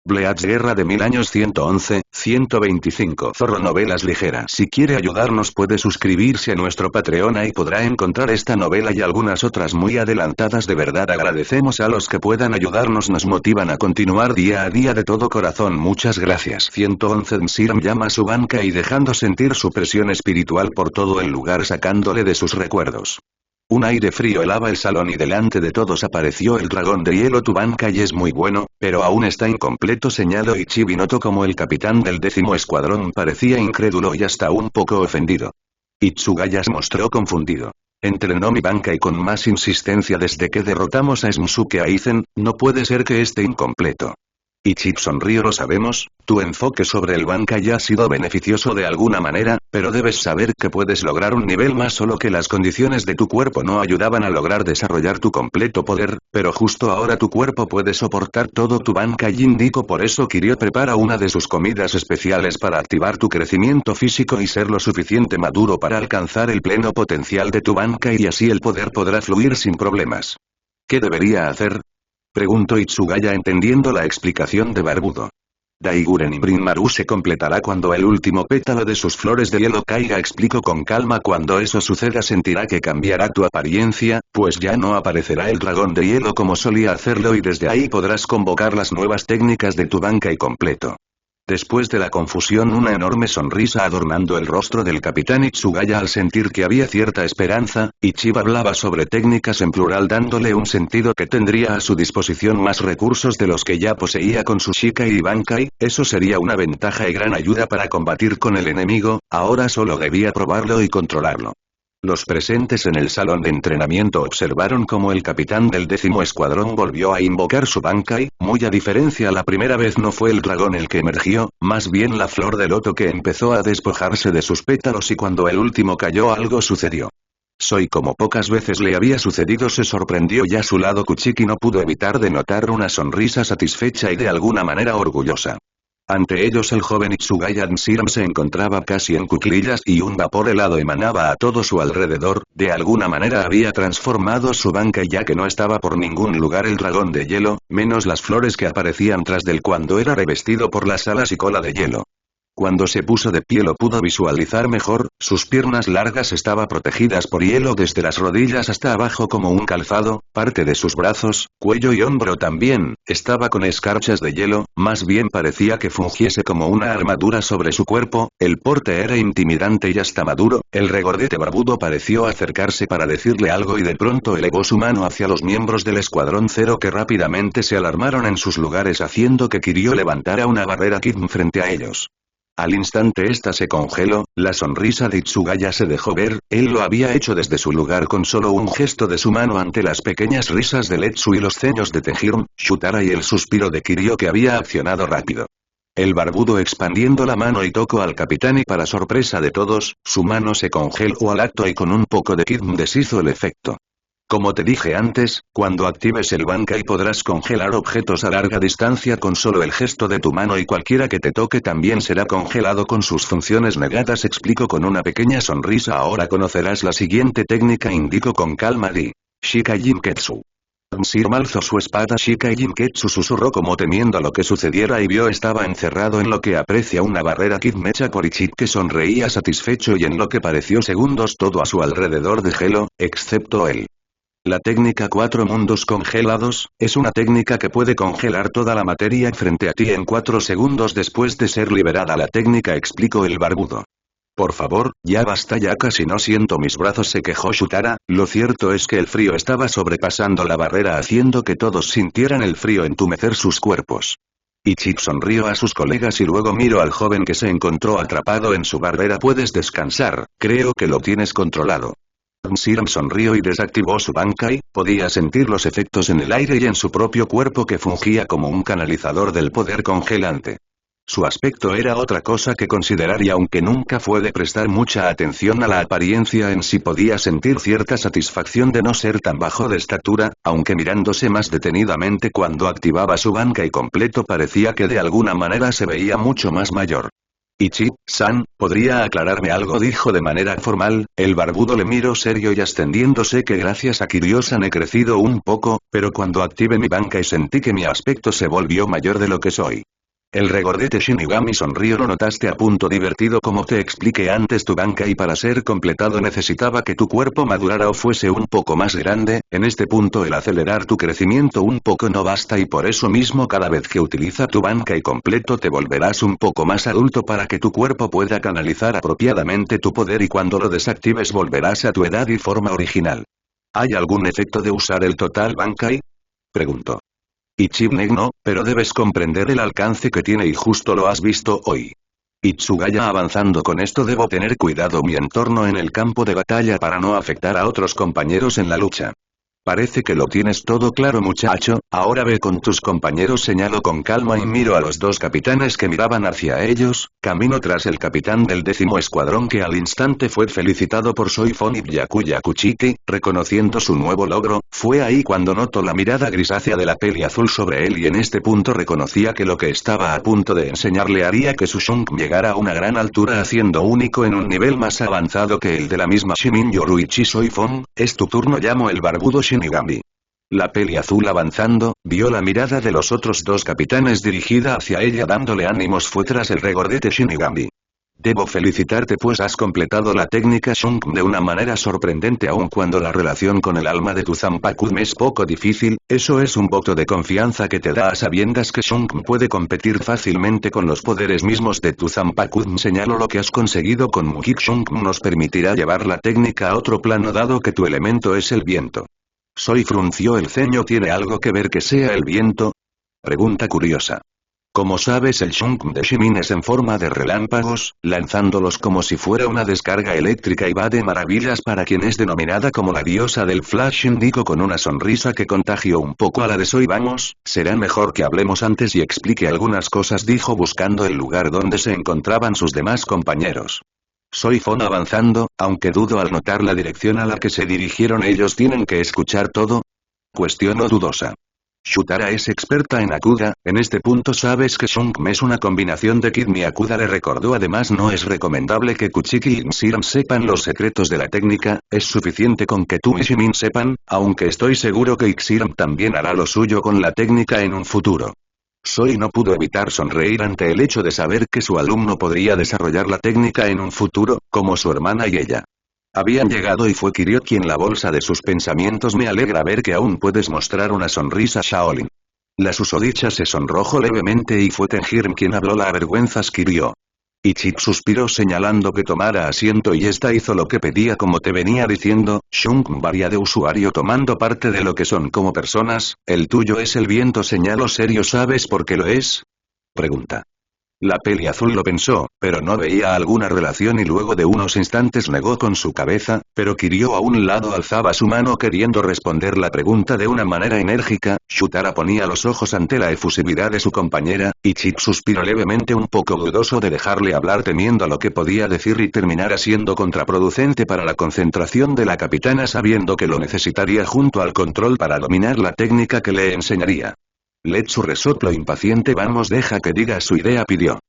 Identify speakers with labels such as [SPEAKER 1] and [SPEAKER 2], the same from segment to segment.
[SPEAKER 1] Bleach Guerra de 1000 años 111, 125 Zorro Novelas Ligeras. Si quiere ayudarnos puede suscribirse a nuestro Patreon y podrá encontrar esta novela y algunas otras muy adelantadas. De verdad agradecemos a los que puedan ayudarnos, nos motivan a continuar día a día de todo corazón. Muchas gracias. 111 Siram llama a su banca y dejando sentir su presión espiritual por todo el lugar, sacándole de sus recuerdos. Un aire frío helaba el salón y delante de todos apareció el dragón de hielo. Tu banca y es muy bueno, pero aún está incompleto, señaló Ichibi. Notó como el capitán del 10º escuadrón parecía incrédulo y hasta un poco ofendido. Itsugaya se mostró confundido. Entrenó mi banca y con más insistencia desde que derrotamos a Smusuke Aizen, no puede ser que esté incompleto. Ichibi sonrió. Lo sabemos, tu enfoque sobre el banca ya ha sido beneficioso de alguna manera, pero debes saber que puedes lograr un nivel más, solo que las condiciones de tu cuerpo no ayudaban a lograr desarrollar tu completo poder, pero justo ahora tu cuerpo puede soportar todo tu banca y indicó. Por eso Kiryu prepara una de sus comidas especiales para activar tu crecimiento físico y ser lo suficiente maduro para alcanzar el pleno potencial de tu banca, y así el poder podrá fluir sin problemas. ¿Qué debería hacer?, preguntó Itsugaya entendiendo la explicación de Barbudo. Daiguren y Brinmaru se completará cuando el último pétalo de sus flores de hielo caiga, explicó con calma. Cuando eso suceda sentirá que cambiará tu apariencia, pues ya no aparecerá el dragón de hielo como solía hacerlo y desde ahí podrás convocar las nuevas técnicas de tu banca y completo. Después de la confusión, una enorme sonrisa adornando el rostro del capitán Itsugaya al sentir que había cierta esperanza. Ichiba hablaba sobre técnicas en plural dándole un sentido que tendría a su disposición más recursos de los que ya poseía con su Shikai y Bankai, eso sería una ventaja y gran ayuda para combatir con el enemigo, ahora solo debía probarlo y controlarlo. Los presentes en el salón de entrenamiento observaron cómo el capitán del 10º escuadrón volvió a invocar su Bankai, muy a diferencia la primera vez no fue el dragón el que emergió, más bien la flor de loto que empezó a despojarse de sus pétalos, y cuando el último cayó algo sucedió. Soy como pocas veces le había sucedido, se sorprendió, y a su lado Kuchiki no pudo evitar de notar una sonrisa satisfecha y de alguna manera orgullosa. Ante ellos el joven Itsugaya Siram se encontraba casi en cuclillas y un vapor helado emanaba a todo su alrededor. De alguna manera había transformado su banca, ya que no estaba por ningún lugar el dragón de hielo, menos las flores que aparecían tras del cuando era revestido por las alas y cola de hielo. Cuando se puso de pie lo pudo visualizar mejor, sus piernas largas estaban protegidas por hielo desde las rodillas hasta abajo como un calzado, parte de sus brazos, cuello y hombro también, estaba con escarchas de hielo, más bien parecía que fungiese como una armadura sobre su cuerpo. El porte era intimidante y hasta maduro. El regordete barbudo pareció acercarse para decirle algo y de pronto elevó su mano hacia los miembros del escuadrón cero, que rápidamente se alarmaron en sus lugares haciendo que Kiryu levantara una barrera Kid frente a ellos. Al instante esta se congeló, la sonrisa de Itsugaya se dejó ver, él lo había hecho desde su lugar con solo un gesto de su mano ante las pequeñas risas de Letsu y los ceños de Tejirm, Shutara y el suspiro de Kiryu que había accionado rápido. El barbudo expandiendo la mano y tocó al capitán y para sorpresa de todos, su mano se congeló al acto y con un poco de Kid deshizo el efecto. Como te dije antes, cuando actives el Bankai podrás congelar objetos a larga distancia con solo el gesto de tu mano y cualquiera que te toque también será congelado con sus funciones negadas, explicó con una pequeña sonrisa. Ahora conocerás la siguiente técnica, indicó con calma Di. Shikai Jinketsu. Siram alzó su espada Shikai Jinketsu, susurró como temiendo a lo que sucediera y vio estaba encerrado en lo que aprecia una barrera Kid mecha por Ichibi que sonreía satisfecho y en lo que pareció segundos todo a su alrededor de gelo, excepto él. La técnica 4 mundos congelados, es una técnica que puede congelar toda la materia frente a ti en 4 segundos después de ser liberada la técnica, explicó el barbudo. Por favor, ya basta, ya casi no siento mis brazos, se quejó Shutara. Lo cierto es que el frío estaba sobrepasando la barrera haciendo que todos sintieran el frío entumecer sus cuerpos. Ichibi sonrió a sus colegas y luego miró al joven que se encontró atrapado en su barrera. Puedes descansar, creo que lo tienes controlado. Siram sonrió y desactivó su Bankai, podía sentir los efectos en el aire y en su propio cuerpo que fungía como un canalizador del poder congelante. Su aspecto era otra cosa que considerar y aunque nunca fue de prestar mucha atención a la apariencia en sí podía sentir cierta satisfacción de no ser tan bajo de estatura, aunque mirándose más detenidamente cuando activaba su Bankai completo parecía que de alguna manera se veía mucho más mayor. Ichibi-san, ¿podría aclararme algo?, dijo de manera formal. El barbudo le miró serio y ascendiéndose que gracias a Kiryu-san he crecido un poco, pero cuando active mi Bankai sentí que mi aspecto se volvió mayor de lo que soy. El regordete Shinigami sonrió. ¿Lo notaste? A punto divertido. Como te expliqué antes, tu Bankai para ser completado necesitaba que tu cuerpo madurara o fuese un poco más grande. En este punto el acelerar tu crecimiento un poco no basta y por eso mismo cada vez que utiliza tu Bankai completo te volverás un poco más adulto para que tu cuerpo pueda canalizar apropiadamente tu poder y cuando lo desactives volverás a tu edad y forma original. ¿Hay algún efecto de usar el Total Bankai? Preguntó. Ichibnek no, pero debes comprender el alcance que tiene y justo lo has visto hoy. Itsugaya avanzando con esto debo tener cuidado mi entorno en el campo de batalla para no afectar a otros compañeros en la lucha. Parece que lo tienes todo claro muchacho, ahora ve con tus compañeros señalo con calma y miro a los dos capitanes que miraban hacia ellos, camino tras el capitán del 10º escuadrón que al instante fue felicitado por Soifon y Byakuya Kuchiki, reconociendo su nuevo logro, fue ahí cuando notó la mirada grisácea de la peli azul sobre él y en este punto reconocía que lo que estaba a punto de enseñarle haría que su Shunk llegara a una gran altura haciendo único en un nivel más avanzado que el de la misma Shinin Yoruichi Soifon, es tu turno llamo el barbudo Shinigami. La peli azul avanzando, vio la mirada de los otros dos capitanes dirigida hacia ella dándole ánimos fue tras el regordete Shinigami. Debo felicitarte pues has completado la técnica Shunk de una manera sorprendente aun cuando la relación con el alma de tu Zanpakuun es poco difícil, eso es un voto de confianza que te da a sabiendas que Shunk puede competir fácilmente con los poderes mismos de tu Zanpakuun señalo lo que has conseguido con Mukik Shunk nos permitirá llevar la técnica a otro plano dado que tu elemento es el viento. Soy frunció el ceño ¿tiene algo que ver que sea el viento? Pregunta curiosa. Como sabes el Shunk de Shimin es en forma de relámpagos, lanzándolos como si fuera una descarga eléctrica y va de maravillas para quien es denominada como la diosa del Flash indicó con una sonrisa que contagió un poco a la de Soy vamos, será mejor que hablemos antes y explique algunas cosas dijo buscando el lugar donde se encontraban sus demás compañeros. Soifon avanzando, aunque dudo al notar la dirección a la que se dirigieron ellos tienen que escuchar todo. Cuestionó dudosa. Shutara es experta en Akuda, en este punto sabes que Shunk es una combinación de Kid y Akuda le recordó además no es recomendable que Kuchiki y Ixiram sepan los secretos de la técnica, es suficiente con que tú y Shimin sepan, aunque estoy seguro que Ixiram también hará lo suyo con la técnica en un futuro. Soy no pudo evitar sonreír ante el hecho de saber que su alumno podría desarrollar la técnica en un futuro, como su hermana y ella. Habían llegado y fue Kiryu quien la bolsa de sus pensamientos me alegra ver que aún puedes mostrar una sonrisa Shaolin. La susodicha se sonrojó levemente y fue Tenjirm quien habló la avergüenzas Kiryu. Ichik suspiró señalando que tomara asiento y esta hizo lo que pedía como te venía diciendo, Shunk varía de usuario tomando parte de lo que son como personas, el tuyo es el viento señaló serio ¿sabes por qué lo es? Pregunta. La peli azul lo pensó, pero no veía alguna relación y luego de unos instantes negó con su cabeza, pero Kiryu a un lado alzaba su mano queriendo responder la pregunta de una manera enérgica, Shutara ponía los ojos ante la efusividad de su compañera, y Chik suspiró levemente un poco dudoso de dejarle hablar temiendo a lo que podía decir y terminara siendo contraproducente para la concentración de la capitana sabiendo que lo necesitaría junto al control para dominar la técnica que le enseñaría. Letsu resopló impaciente vamos deja que diga su idea pidió.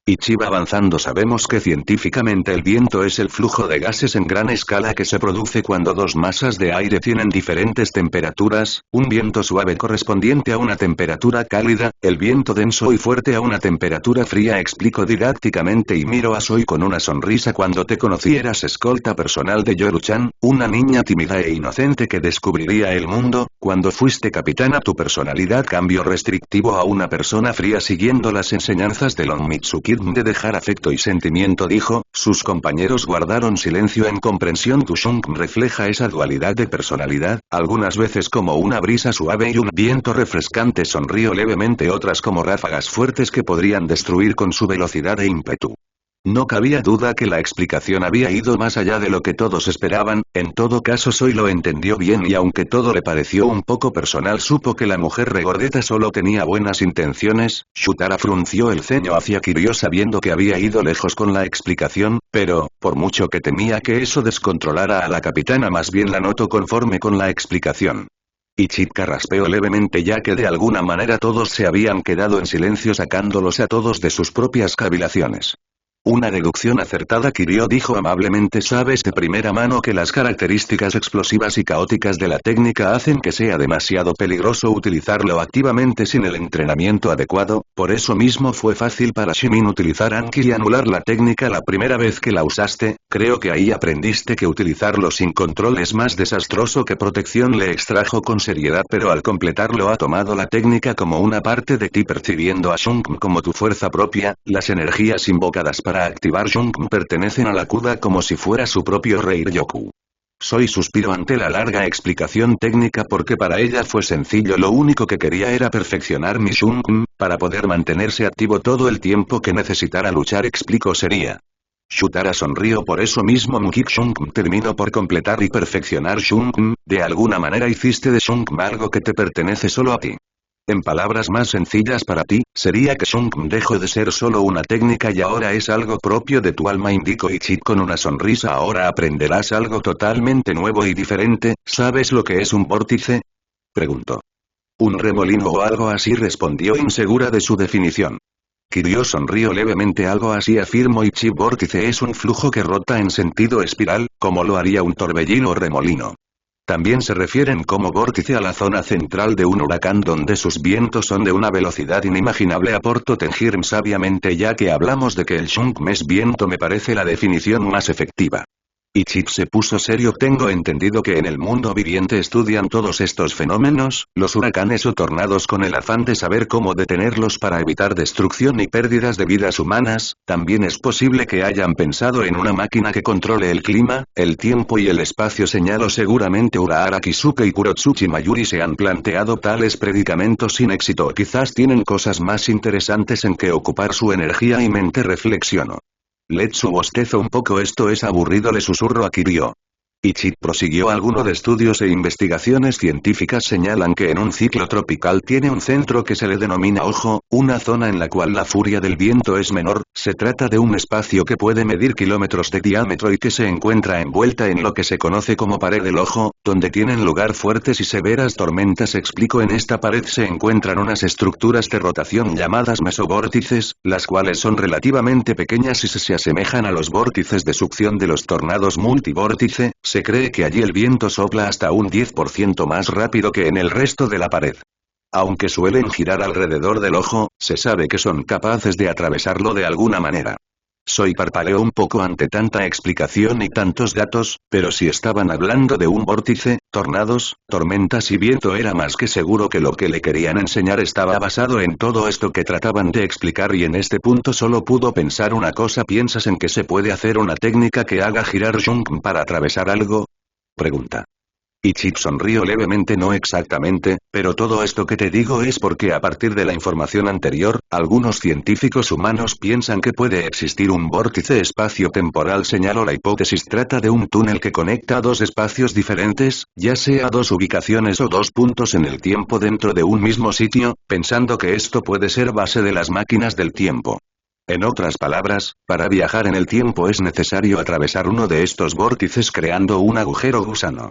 [SPEAKER 1] Ichiba avanzando sabemos que científicamente el viento es el flujo de gases en gran escala que se produce cuando dos masas de aire tienen diferentes temperaturas, un viento suave correspondiente a una temperatura cálida, el viento denso y fuerte a una temperatura fría explico didácticamente y miro a Soi con una sonrisa cuando te conocí eras escolta personal de Yoru-chan, una niña tímida e inocente que descubriría el mundo, cuando fuiste capitana tu personalidad cambió restrictivo a una persona fría siguiendo las enseñanzas de Lon Mitsuki de dejar afecto y sentimiento dijo, sus compañeros guardaron silencio en comprensión tu Shunk refleja esa dualidad de personalidad, algunas veces como una brisa suave y un viento refrescante sonrió levemente otras como ráfagas fuertes que podrían destruir con su velocidad e ímpetu. No cabía duda que la explicación había ido más allá de lo que todos esperaban, en todo caso Soi lo entendió bien y aunque todo le pareció un poco personal supo que la mujer regordeta solo tenía buenas intenciones, Shutara frunció el ceño hacia Kiryu sabiendo que había ido lejos con la explicación, pero, por mucho que temía que eso descontrolara a la capitana más bien la notó conforme con la explicación. Ichik carraspeó levemente ya que de alguna manera todos se habían quedado en silencio sacándolos a todos de sus propias cavilaciones. Una deducción acertada, Kiryu dijo amablemente. Sabes de primera mano que las características explosivas y caóticas de la técnica hacen que sea demasiado peligroso utilizarlo activamente sin el entrenamiento adecuado, por eso mismo fue fácil para Shimin utilizar Anki y anular la técnica la primera vez que la usaste. Creo que ahí aprendiste que utilizarlo sin control es más desastroso que protección. Le extrajo con seriedad, pero al completarlo ha tomado la técnica como una parte de ti, percibiendo a Shunpei como tu fuerza propia. Las energías invocadas para activar Shunpei pertenecen a la Kuda como si fuera su propio Rei-Ryoku. Soy suspiro ante la larga explicación técnica porque para ella fue sencillo. Lo único que quería era perfeccionar mi Shunpei, para poder mantenerse activo todo el tiempo que necesitara luchar. Explicó sería. Shutara sonrió. Por eso mismo Mukik Shunpei terminó por completar y perfeccionar Shunpei. De alguna manera hiciste de Shunpei algo que te pertenece solo a ti. En palabras más sencillas para ti, sería que Shunpei dejó de ser solo una técnica y ahora es algo propio de tu alma, indicó Ichip con una sonrisa. Ahora aprenderás algo totalmente nuevo y diferente. ¿Sabes lo que es un vórtice?, preguntó. Un remolino o algo así, respondió insegura de su definición. Kiryu sonrió levemente. Algo así, afirmó Ichip. Vórtice es un flujo que rota en sentido espiral, como lo haría un torbellino o remolino. También se refieren como vórtice a la zona central de un huracán donde sus vientos son de una velocidad inimaginable, aportó Tenjin sabiamente. Ya que hablamos de que el Shunpei es viento, me parece la definición más efectiva. Ichip se puso serio. Tengo entendido que en el mundo viviente estudian todos estos fenómenos, los huracanes o tornados, con el afán de saber cómo detenerlos para evitar destrucción y pérdidas de vidas humanas. También es posible que hayan pensado en una máquina que controle el clima, el tiempo y el espacio, señaló. Seguramente Urahara Kisuke y Kurotsuchi Mayuri se han planteado tales predicamentos sin éxito, o quizás tienen cosas más interesantes en que ocupar su energía y mente, reflexionó. Letsu bostezó un poco. Esto es aburrido, le susurró a Kiryu. Ichip prosiguió. Algunos de estudios e investigaciones científicas señalan que en un ciclo tropical tiene un centro que se le denomina ojo, una zona en la cual la furia del viento es menor. Se trata de un espacio que puede medir kilómetros de diámetro y que se encuentra envuelta en lo que se conoce como pared del ojo, donde tienen lugar fuertes y severas tormentas, explicó. En esta pared se encuentran unas estructuras de rotación llamadas mesovórtices, las cuales son relativamente pequeñas y se asemejan a los vórtices de succión de los tornados multivórtice. Se cree que allí el viento sopla hasta un 10% más rápido que en el resto de la pared. Aunque suelen girar alrededor del ojo, se sabe que son capaces de atravesarlo de alguna manera. Soy parpadeó un poco ante tanta explicación y tantos datos, pero si estaban hablando de un vórtice, tornados, tormentas y viento, era más que seguro que lo que le querían enseñar estaba basado en todo esto que trataban de explicar, y en este punto solo pudo pensar una cosa. ¿Piensas en que se puede hacer una técnica que haga girar Shunpei para atravesar algo?, pregunta. Ichip sonrió levemente. No exactamente, pero todo esto que te digo es porque a partir de la información anterior, algunos científicos humanos piensan que puede existir un vórtice espacio-temporal, señaló. La hipótesis trata de un túnel que conecta dos espacios diferentes, ya sea dos ubicaciones o dos puntos en el tiempo dentro de un mismo sitio, pensando que esto puede ser base de las máquinas del tiempo. En otras palabras, para viajar en el tiempo es necesario atravesar uno de estos vórtices creando un agujero gusano.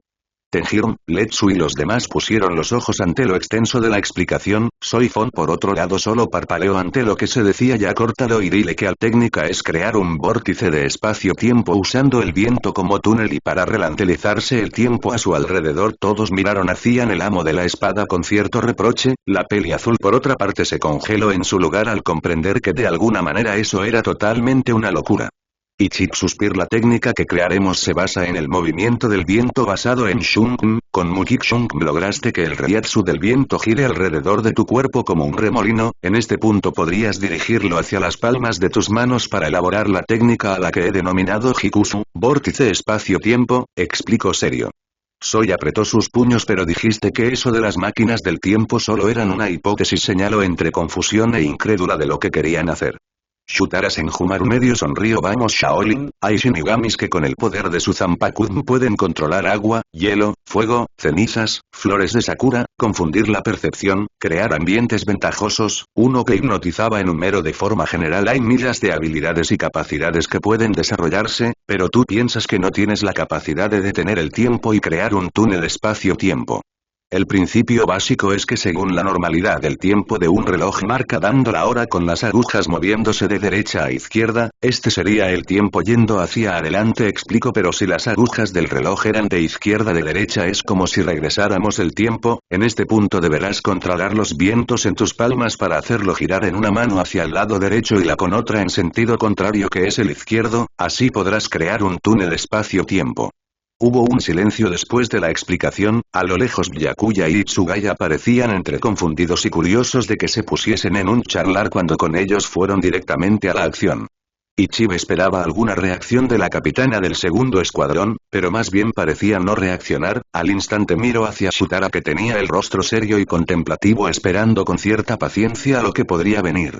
[SPEAKER 1] Tenjin, Letsu y los demás pusieron los ojos ante lo extenso de la explicación. Soy Fon por otro lado solo parpadeó ante lo que se decía. Ya córtalo y dile que la técnica es crear un vórtice de espacio-tiempo usando el viento como túnel y para relancelizarse el tiempo a su alrededor. Todos miraron hacia el amo de la espada con cierto reproche. La peli azul por otra parte se congeló en su lugar al comprender que de alguna manera eso era totalmente una locura. Ichip suspiró. La técnica que crearemos se basa en el movimiento del viento basado en Shunpei. Con Mukik Shunpei lograste que el Reiatsu del viento gire alrededor de tu cuerpo como un remolino. En este punto podrías dirigirlo hacia las palmas de tus manos para elaborar la técnica a la que he denominado Hikusu, vórtice espacio-tiempo, explicó serio. Soy apretó sus puños. Pero dijiste que eso de las máquinas del tiempo solo eran una hipótesis, señaló entre confusión e incrédula de lo que querían hacer. Shutara Senjumaru medio sonrió. Vamos Shaolin, hay shinigamis que con el poder de su Zanpakuin pueden controlar agua, hielo, fuego, cenizas, flores de sakura, confundir la percepción, crear ambientes ventajosos, uno que hipnotizaba en Humero. De forma general hay miles de habilidades y capacidades que pueden desarrollarse, pero tú piensas que no tienes la capacidad de detener el tiempo y crear un túnel espacio-tiempo. El principio básico es que según la normalidad del tiempo de un reloj marca dando la hora con las agujas moviéndose de derecha a izquierda, este sería el tiempo yendo hacia adelante explico pero si las agujas del reloj eran de izquierda a derecha es como si regresáramos el tiempo, en este punto deberás controlar los vientos en tus palmas para hacerlo girar en una mano hacia el lado derecho y la con otra en sentido contrario que es el izquierdo, así podrás crear un túnel espacio-tiempo. Hubo un silencio después de la explicación, a lo lejos Byakuya y Itsugaya parecían entre confundidos y curiosos de que se pusiesen en un charlar cuando con ellos fueron directamente a la acción. Ichibe esperaba alguna reacción de la capitana del segundo escuadrón, pero más bien parecía no reaccionar, al instante miró hacia Shutara que tenía el rostro serio y contemplativo esperando con cierta paciencia a lo que podría venir.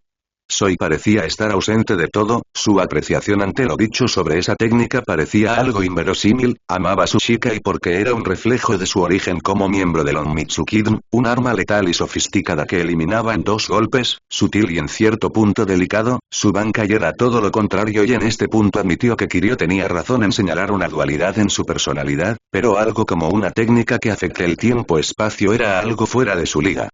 [SPEAKER 1] Soi parecía estar ausente de todo, su apreciación ante lo dicho sobre esa técnica parecía algo inverosímil, amaba a su chica y porque era un reflejo de su origen como miembro del Onmitsukiden, un arma letal y sofisticada que eliminaba en 2 golpes, sutil y en cierto punto delicado, su bankai era todo lo contrario y en este punto admitió que Kiryu tenía razón en señalar una dualidad en su personalidad, pero algo como una técnica que afecte el tiempo-espacio era algo fuera de su liga.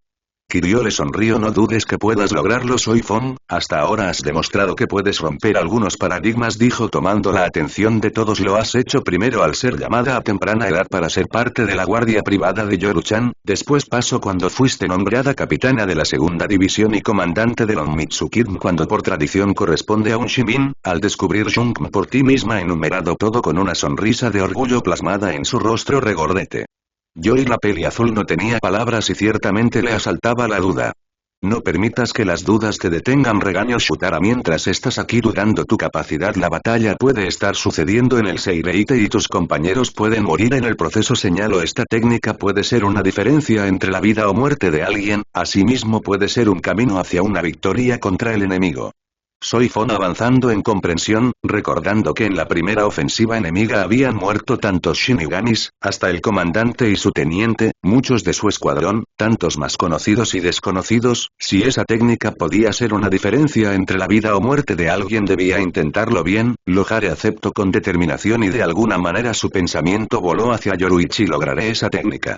[SPEAKER 1] Kiryu le sonrió no dudes que puedas lograrlo Soifon, hasta ahora has demostrado que puedes romper algunos paradigmas dijo tomando la atención de todos lo has hecho primero al ser llamada a temprana edad para ser parte de la guardia privada de Yoru-chan, después pasó cuando fuiste nombrada capitana de la segunda división y comandante del Onmitsukiden cuando por tradición corresponde a un Shimin, al descubrir Shunpei por ti misma enumerado todo con una sonrisa de orgullo plasmada en su rostro regordete. Yori la peli azul no tenía palabras y ciertamente le asaltaba la duda. No permitas que las dudas te detengan regañó Shutara mientras estás aquí dudando tu capacidad la batalla puede estar sucediendo en el Seireite y tus compañeros pueden morir en el proceso señaló esta técnica puede ser una diferencia entre la vida o muerte de alguien, asimismo puede ser un camino hacia una victoria contra el enemigo. Soifon avanzando en comprensión, recordando que en la primera ofensiva enemiga habían muerto tantos shinigamis, hasta el comandante y su teniente, muchos de su escuadrón, tantos más conocidos y desconocidos, si esa técnica podía ser una diferencia entre la vida o muerte de alguien debía intentarlo bien, Lohare aceptó con determinación y de alguna manera su pensamiento voló hacia Yoruichi lograré esa técnica.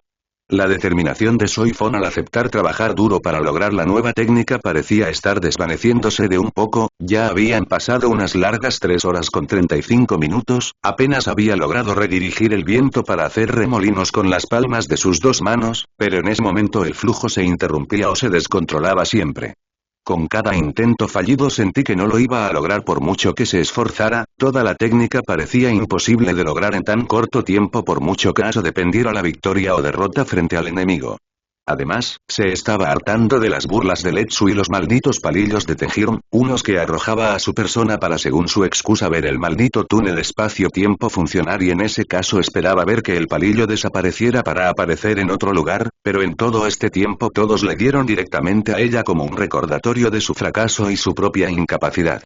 [SPEAKER 1] La determinación de Soifon al aceptar trabajar duro para lograr la nueva técnica parecía estar desvaneciéndose de un poco, ya habían pasado unas largas 3 horas con 35 minutos, apenas había logrado redirigir el viento para hacer remolinos con las palmas de sus 2 manos, pero en ese momento el flujo se interrumpía o se descontrolaba siempre. Con cada intento fallido sentí que no lo iba a lograr por mucho que se esforzara, toda la técnica parecía imposible de lograr en tan corto tiempo por mucho que eso dependiera la victoria o derrota frente al enemigo. Además, se estaba hartando de las burlas de Letsu y los malditos palillos de Tejirm, unos que arrojaba a su persona para según su excusa ver el maldito túnel espacio-tiempo funcionar y en ese caso esperaba ver que el palillo desapareciera para aparecer en otro lugar, pero en todo este tiempo todos le dieron directamente a ella como un recordatorio de su fracaso y su propia incapacidad.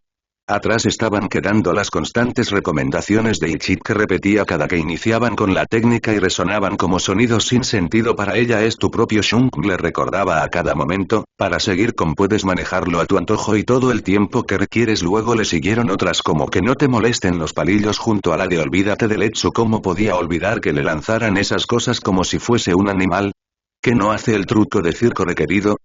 [SPEAKER 1] Atrás estaban quedando las constantes recomendaciones de Ichid que repetía cada que iniciaban con la técnica y resonaban como sonidos sin sentido para ella es tu propio Shunk le recordaba a cada momento, para seguir con puedes manejarlo a tu antojo y todo el tiempo que requieres luego le siguieron otras como que no te molesten los palillos junto a la de olvídate del Letsu cómo podía olvidar que le lanzaran esas cosas como si fuese un animal. ¿Qué no hace el truco de circo requerido?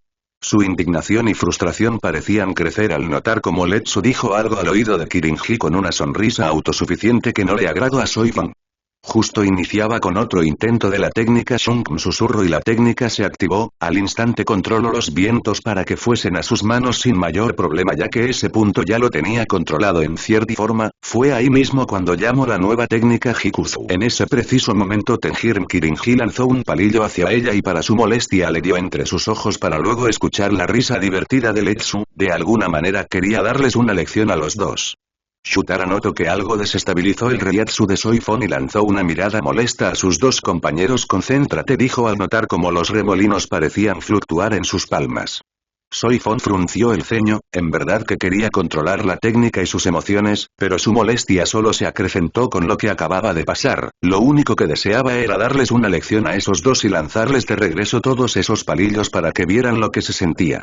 [SPEAKER 1] Su indignación y frustración parecían crecer al notar como Letsu dijo algo al oído de Kirinji con una sonrisa autosuficiente que no le agradó a Soifon. Justo iniciaba con otro intento de la técnica Shunpei susurro y la técnica se activó, al instante controló los vientos para que fuesen a sus manos sin mayor problema ya que ese punto ya lo tenía controlado en cierta forma, fue ahí mismo cuando llamó la nueva técnica Hikuzu. En ese preciso momento Tenjin Kirinji lanzó un palillo hacia ella y para su molestia le dio entre sus ojos para luego escuchar la risa divertida de Letsu, de alguna manera quería darles una lección a los dos. Shutara notó que algo desestabilizó el reiatsu de Soifon y lanzó una mirada molesta a sus 2 compañeros concéntrate dijo al notar cómo los remolinos parecían fluctuar en sus palmas. Soifon frunció el ceño, en verdad que quería controlar la técnica y sus emociones, pero su molestia solo se acrecentó con lo que acababa de pasar, lo único que deseaba era darles una lección a esos 2 y lanzarles de regreso todos esos palillos para que vieran lo que se sentía.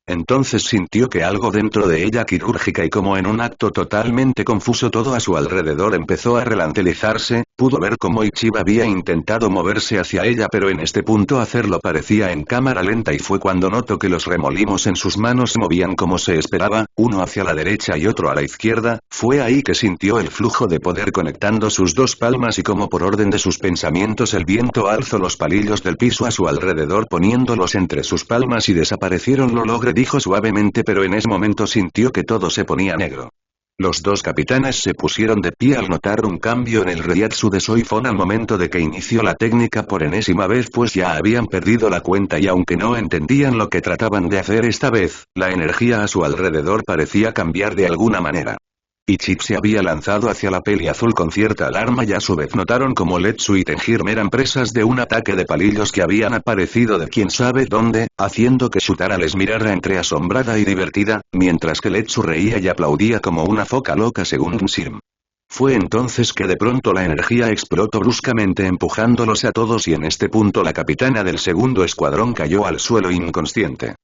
[SPEAKER 1] Entonces sintió que algo dentro de ella quirúrgica y como en un acto totalmente confuso todo a su alrededor empezó a relantelizarse, pudo ver cómo Ichiba había intentado moverse hacia ella pero en este punto hacerlo parecía en cámara lenta y fue cuando notó que los remolinos en sus manos se movían como se esperaba, uno hacia la derecha y otro a la izquierda, fue ahí que sintió el flujo de poder conectando sus dos palmas y como por orden de sus pensamientos el viento alzó los palillos del piso a su alrededor poniéndolos entre sus palmas y desaparecieron. Lo logré, dijo suavemente, pero en ese momento sintió que todo se ponía negro. Los dos capitanes se pusieron de pie al notar un cambio en el Reiatsu de Soifon al momento de que inició la técnica por enésima vez, pues ya habían perdido la cuenta y aunque no entendían lo que trataban de hacer esta vez, la energía a su alrededor parecía cambiar de alguna manera. Ichiba se había lanzado hacia la peli azul con cierta alarma y a su vez notaron como Letsu y Tenjirme eran presas de un ataque de palillos que habían aparecido de quién sabe dónde, haciendo que Shutara les mirara entre asombrada y divertida, mientras que Letsu reía y aplaudía como una foca loca según Shirm. Fue entonces que de pronto la energía explotó bruscamente empujándolos a todos y en este punto la capitana del segundo escuadrón cayó al suelo inconsciente.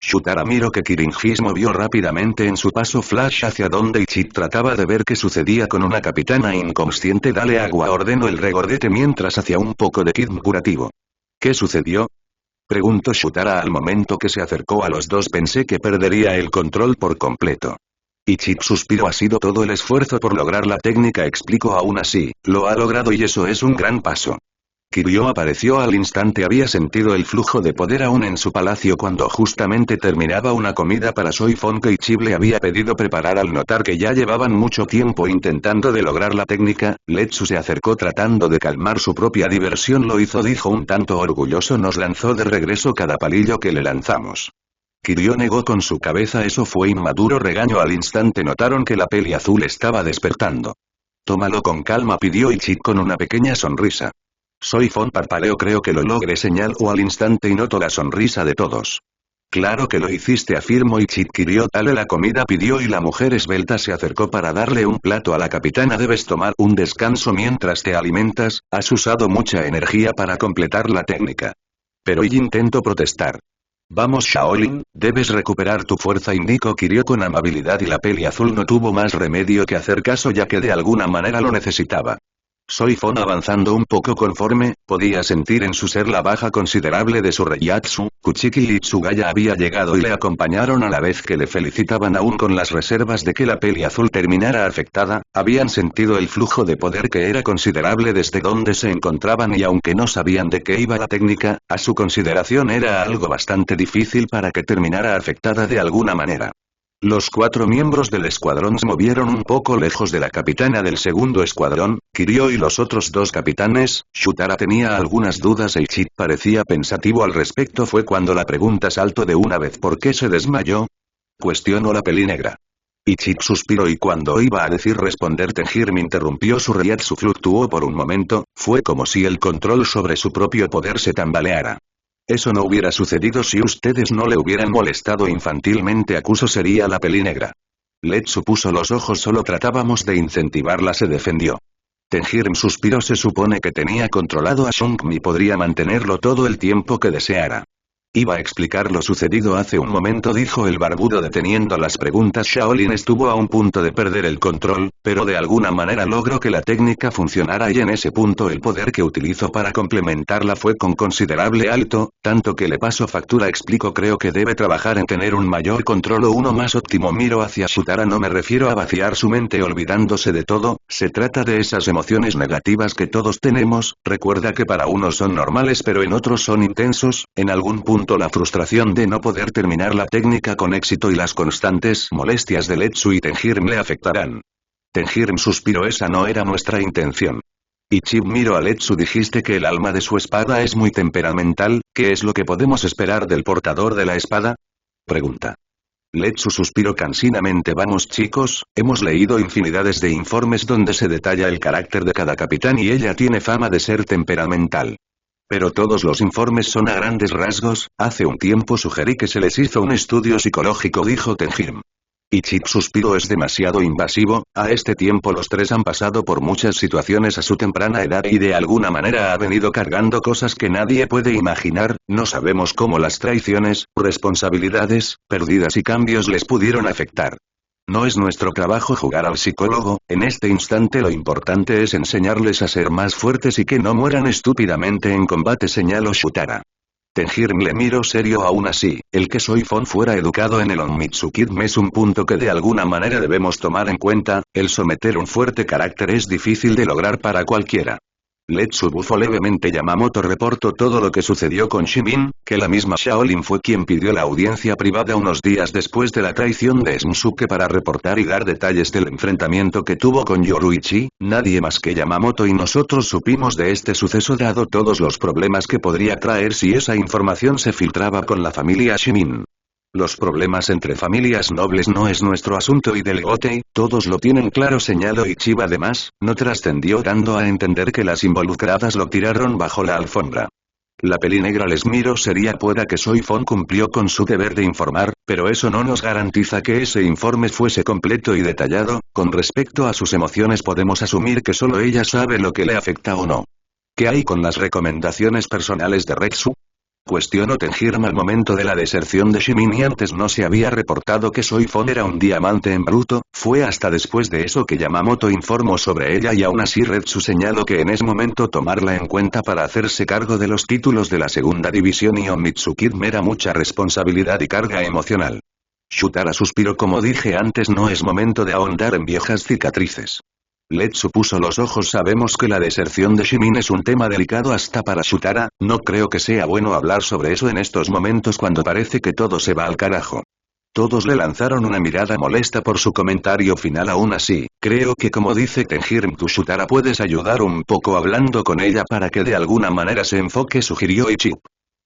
[SPEAKER 1] Shutara miró que Kirin-His movió rápidamente en su paso flash hacia donde Ichiba trataba de ver qué sucedía con una capitana inconsciente. Dale agua, ordenó el regordete mientras hacía un poco de kit curativo. ¿Qué sucedió? Preguntó Shutara al momento que se acercó a los dos. Pensé que perdería el control por completo. Ichiba suspiró. Ha sido todo el esfuerzo por lograr la técnica, explicó. Aún así, lo ha logrado y eso es un gran paso. Kiryu apareció al instante. Había sentido el flujo de poder aún en su palacio cuando justamente terminaba una comida para Soifon que Ichiba le había pedido preparar. Al notar que ya llevaban mucho tiempo intentando de lograr la técnica, Letsu se acercó tratando de calmar su propia diversión. Lo hizo, dijo un tanto orgulloso. Nos lanzó de regreso cada palillo que le lanzamos. Kiryu negó con su cabeza. Eso fue inmaduro, regaño. Al instante notaron que la peli azul estaba despertando. Tómalo con calma, pidió Ichiba con una pequeña sonrisa. Soifon parpadeó. Creo que lo logré, señaló al instante y notó la sonrisa de todos. Claro que lo hiciste, afirmó Ichiba. Kiryu, dale la comida, pidió y la mujer esbelta se acercó para darle un plato a la capitana. Debes tomar un descanso mientras te alimentas, has usado mucha energía para completar la técnica. Pero ella intentó protestar. Vamos Shaolin, debes recuperar tu fuerza, indicó Kiryu con amabilidad y la peli azul no tuvo más remedio que hacer caso ya que de alguna manera lo necesitaba. Soifon avanzando un poco conforme, podía sentir en su ser la baja considerable de su Reiatsu. Kuchiki y Tsugaya había llegado y le acompañaron a la vez que le felicitaban aún con las reservas de que la peli azul terminara afectada, habían sentido el flujo de poder que era considerable desde donde se encontraban y aunque no sabían de qué iba la técnica, a su consideración era algo bastante difícil para que terminara afectada de alguna manera. Los 4 miembros del escuadrón se movieron un poco lejos de la capitana del segundo escuadrón, Kiryu y los otros 2 capitanes. Shutara tenía algunas dudas e Ichiba parecía pensativo al respecto. Fue cuando la pregunta saltó de una vez. ¿Por qué se desmayó? Cuestionó la peli negra. Ichiba suspiró y cuando iba a decir responder Tenjirme interrumpió. Su Reiatsu fluctuó por un momento, fue como si el control sobre su propio poder se tambaleara. Eso no hubiera sucedido si ustedes no le hubieran molestado infantilmente, acusó sería la peli negra. Letsu puso los ojos. Solo tratábamos de incentivarla, se defendió. Tenjirme suspiró. Se supone que tenía controlado a Shungmi y podría mantenerlo todo el tiempo que deseara. Iba a explicar lo sucedido hace un momento, dijo el barbudo deteniendo las preguntas. Shaolin estuvo a un punto de perder el control, pero de alguna manera logró que la técnica funcionara y en ese punto el poder que utilizó para complementarla fue con considerable alto, tanto que le pasó factura, explicó. Creo que debe trabajar en tener un mayor control o uno más óptimo. Miro hacia Shutara. No me refiero a vaciar su mente olvidándose de todo, se trata de esas emociones negativas que todos tenemos. Recuerda que para unos son normales pero en otros son intensos, en algún punto la frustración de no poder terminar la técnica con éxito y las constantes molestias de Letsu y Tenjirme le afectarán. Tenjirme suspiró. Esa no era nuestra intención. Ichiba miró a Letsu. Dijiste que el alma de su espada es muy temperamental, ¿qué es lo que podemos esperar del portador de la espada? Pregunta. Letsu suspiró cansinamente. Vamos chicos, hemos leído infinidades de informes donde se detalla el carácter de cada capitán y ella tiene fama de ser temperamental. Pero todos los informes son a grandes rasgos. Hace un tiempo sugerí que se les hizo un estudio psicológico, dijo Tenjirme. Y Chip suspiró, es demasiado invasivo, a este tiempo los tres han pasado por muchas situaciones a su temprana edad y de alguna manera ha venido cargando cosas que nadie puede imaginar, no sabemos cómo las traiciones, responsabilidades, pérdidas y cambios les pudieron afectar. No es nuestro trabajo jugar al psicólogo, en este instante lo importante es enseñarles a ser más fuertes y que no mueran estúpidamente en combate, señaló Shutara. Tenjin le miró serio. Aún así, el que Soy Fon fuera educado en el Onmitsu Kidme es un punto que de alguna manera debemos tomar en cuenta, el someter un fuerte carácter es difícil de lograr para cualquiera. Letsu bufó levemente. Yamamoto reportó todo lo que sucedió con Shimin, que la misma Shaolin fue quien pidió la audiencia privada unos días después de la traición de Shinsuke para reportar y dar detalles del enfrentamiento que tuvo con Yoruichi. Nadie más que Yamamoto y nosotros supimos de este suceso dado todos los problemas que podría traer si esa información se filtraba con la familia Shimin. Los problemas entre familias nobles no es nuestro asunto y del Gotei, todos lo tienen claro, señaló Ichiba. Además, no trascendió dando a entender que las involucradas lo tiraron bajo la alfombra. La peli negra les miró seria. Pueda que Soy Fon cumplió con su deber de informar, pero eso no nos garantiza que ese informe fuese completo y detallado. Con respecto a sus emociones podemos asumir que solo ella sabe lo que le afecta o no. ¿Qué hay con las recomendaciones personales de Retsu? Cuestionó Tenjin al momento de la deserción de Shimin y antes no se había reportado que Soy Fon era un diamante en bruto, fue hasta después de eso que Yamamoto informó sobre ella y aún así Retsu señaló que en ese momento tomarla en cuenta para hacerse cargo de los títulos de la segunda división y Onmitsu Kidme era mucha responsabilidad y carga emocional. Shutara suspiró. Como dije antes, no es momento de ahondar en viejas cicatrices. Letsu puso los ojos. Sabemos que la deserción de Shimin es un tema delicado hasta para Shutara, no creo que sea bueno hablar sobre eso en estos momentos cuando parece que todo se va al carajo. Todos le lanzaron una mirada molesta por su comentario final. Aún así, creo que como dice Tenjin, tú Shutara puedes ayudar un poco hablando con ella para que de alguna manera se enfoque, sugirió Ichip.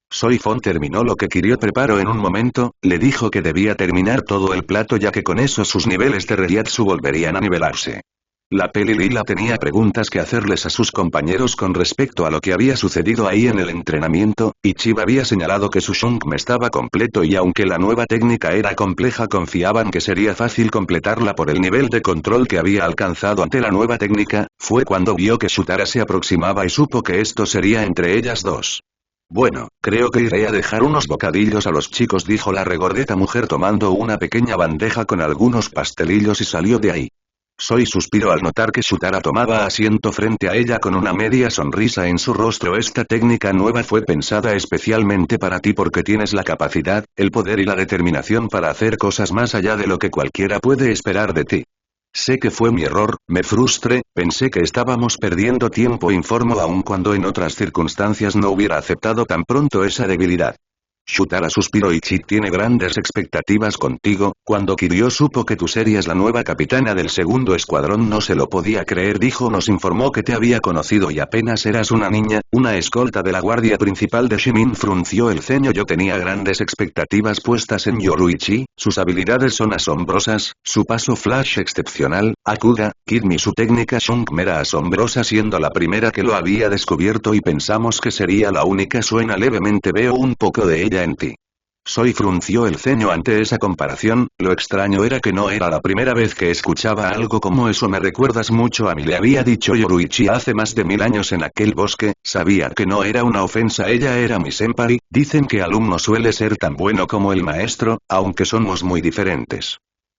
[SPEAKER 1] Soy Fon terminó lo que Kiryu preparó en un momento, le dijo que debía terminar todo el plato ya que con eso sus niveles de Reiatsu volverían a nivelarse. La peli lila tenía preguntas que hacerles a sus compañeros con respecto a lo que había sucedido ahí en el entrenamiento, y Chiba había señalado que su Shunme estaba completo y aunque la nueva técnica era compleja confiaban que sería fácil completarla por el nivel de control que había alcanzado ante la nueva técnica. Fue cuando vio que Shutara se aproximaba y supo que esto sería entre ellas dos. Bueno, creo que iré a dejar unos bocadillos a los chicos, dijo la regordeta mujer tomando una pequeña bandeja con algunos pastelillos y salió de ahí. Soy suspiró al notar que Shutara tomaba asiento frente a ella con una media sonrisa en su rostro. Esta técnica nueva fue pensada especialmente para ti porque tienes la capacidad, el poder y la determinación para hacer cosas más allá de lo que cualquiera puede esperar de ti. Sé que fue mi error, me frustré, pensé que estábamos perdiendo tiempo, informó aun cuando en otras circunstancias no hubiera aceptado tan pronto esa debilidad. Shutara suspiró. Ichi tiene grandes expectativas contigo. Cuando Kiryu supo que tú serías la nueva capitana del segundo escuadrón no se lo podía creer, dijo. Nos informó que te había conocido y apenas eras una niña, una escolta de la guardia principal de Shimin. Frunció el ceño. Yo tenía grandes expectativas puestas en Yoruichi, sus habilidades son asombrosas, su paso flash excepcional, Akuga, Kidme, su técnica Shunme era asombrosa siendo la primera que lo había descubierto y pensamos que sería la única. Suena levemente, veo un poco de ella en ti. Soy frunció el ceño ante esa comparación, lo extraño era que no era la primera vez que escuchaba algo como eso. Me recuerdas mucho a mí, le había dicho Yoruichi hace más de 1000 años en aquel bosque. Sabía que no era una ofensa, ella era mi senpai. Dicen que alumno suele ser tan bueno como el maestro, aunque somos muy diferentes.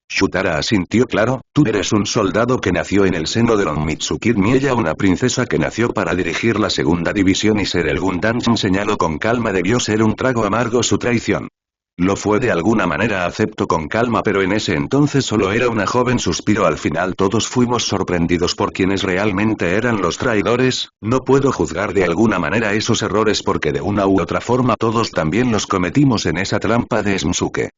[SPEAKER 1] Shutara asintió. Claro, tú eres un soldado que nació en el seno del Onmitsu Kidme y ella una princesa que nació para dirigir la segunda división y ser el Gundanshin, señaló con calma. Debió ser un trago amargo su traición. Lo fue de alguna manera, aceptó con calma, pero en ese entonces solo era una joven, suspiró. Al final todos fuimos sorprendidos por quienes realmente eran los traidores. No puedo juzgar de alguna manera esos errores porque de una u otra forma todos también los cometimos en esa trampa de Shinsuke.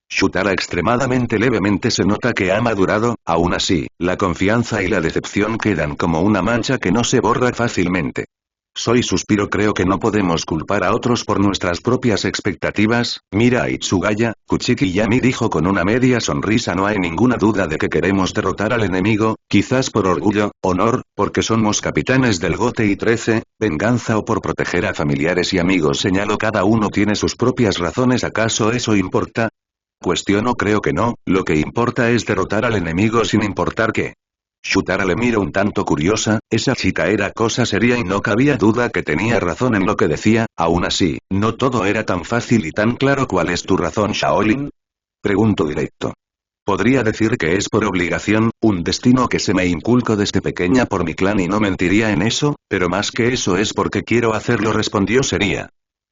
[SPEAKER 1] Shutara extremadamente levemente se nota que ha madurado, aún así, la confianza y la decepción quedan como una mancha que no se borra fácilmente. Soy suspiro. Creo que no podemos culpar a otros por nuestras propias expectativas. Mira a Itsugaya, Kuchiki Yami, dijo con una media sonrisa. No hay ninguna duda de que queremos derrotar al enemigo, quizás por orgullo, honor, porque somos capitanes del Gotei 13, venganza o por proteger a familiares y amigos, señaló. Cada uno tiene sus propias razones. ¿Acaso eso importa? Cuestiono, creo que no, lo que importa es derrotar al enemigo sin importar qué. Shutara le miro un tanto curiosa, esa chica era cosa seria y no cabía duda que tenía razón en lo que decía, aún así, no todo era tan fácil y tan claro. ¿Cuál es tu razón, Shaolin? Pregunto directo. Podría decir que es por obligación, un destino que se me inculcó desde pequeña por mi clan y no mentiría en eso, pero más que eso es porque quiero hacerlo, respondió seria.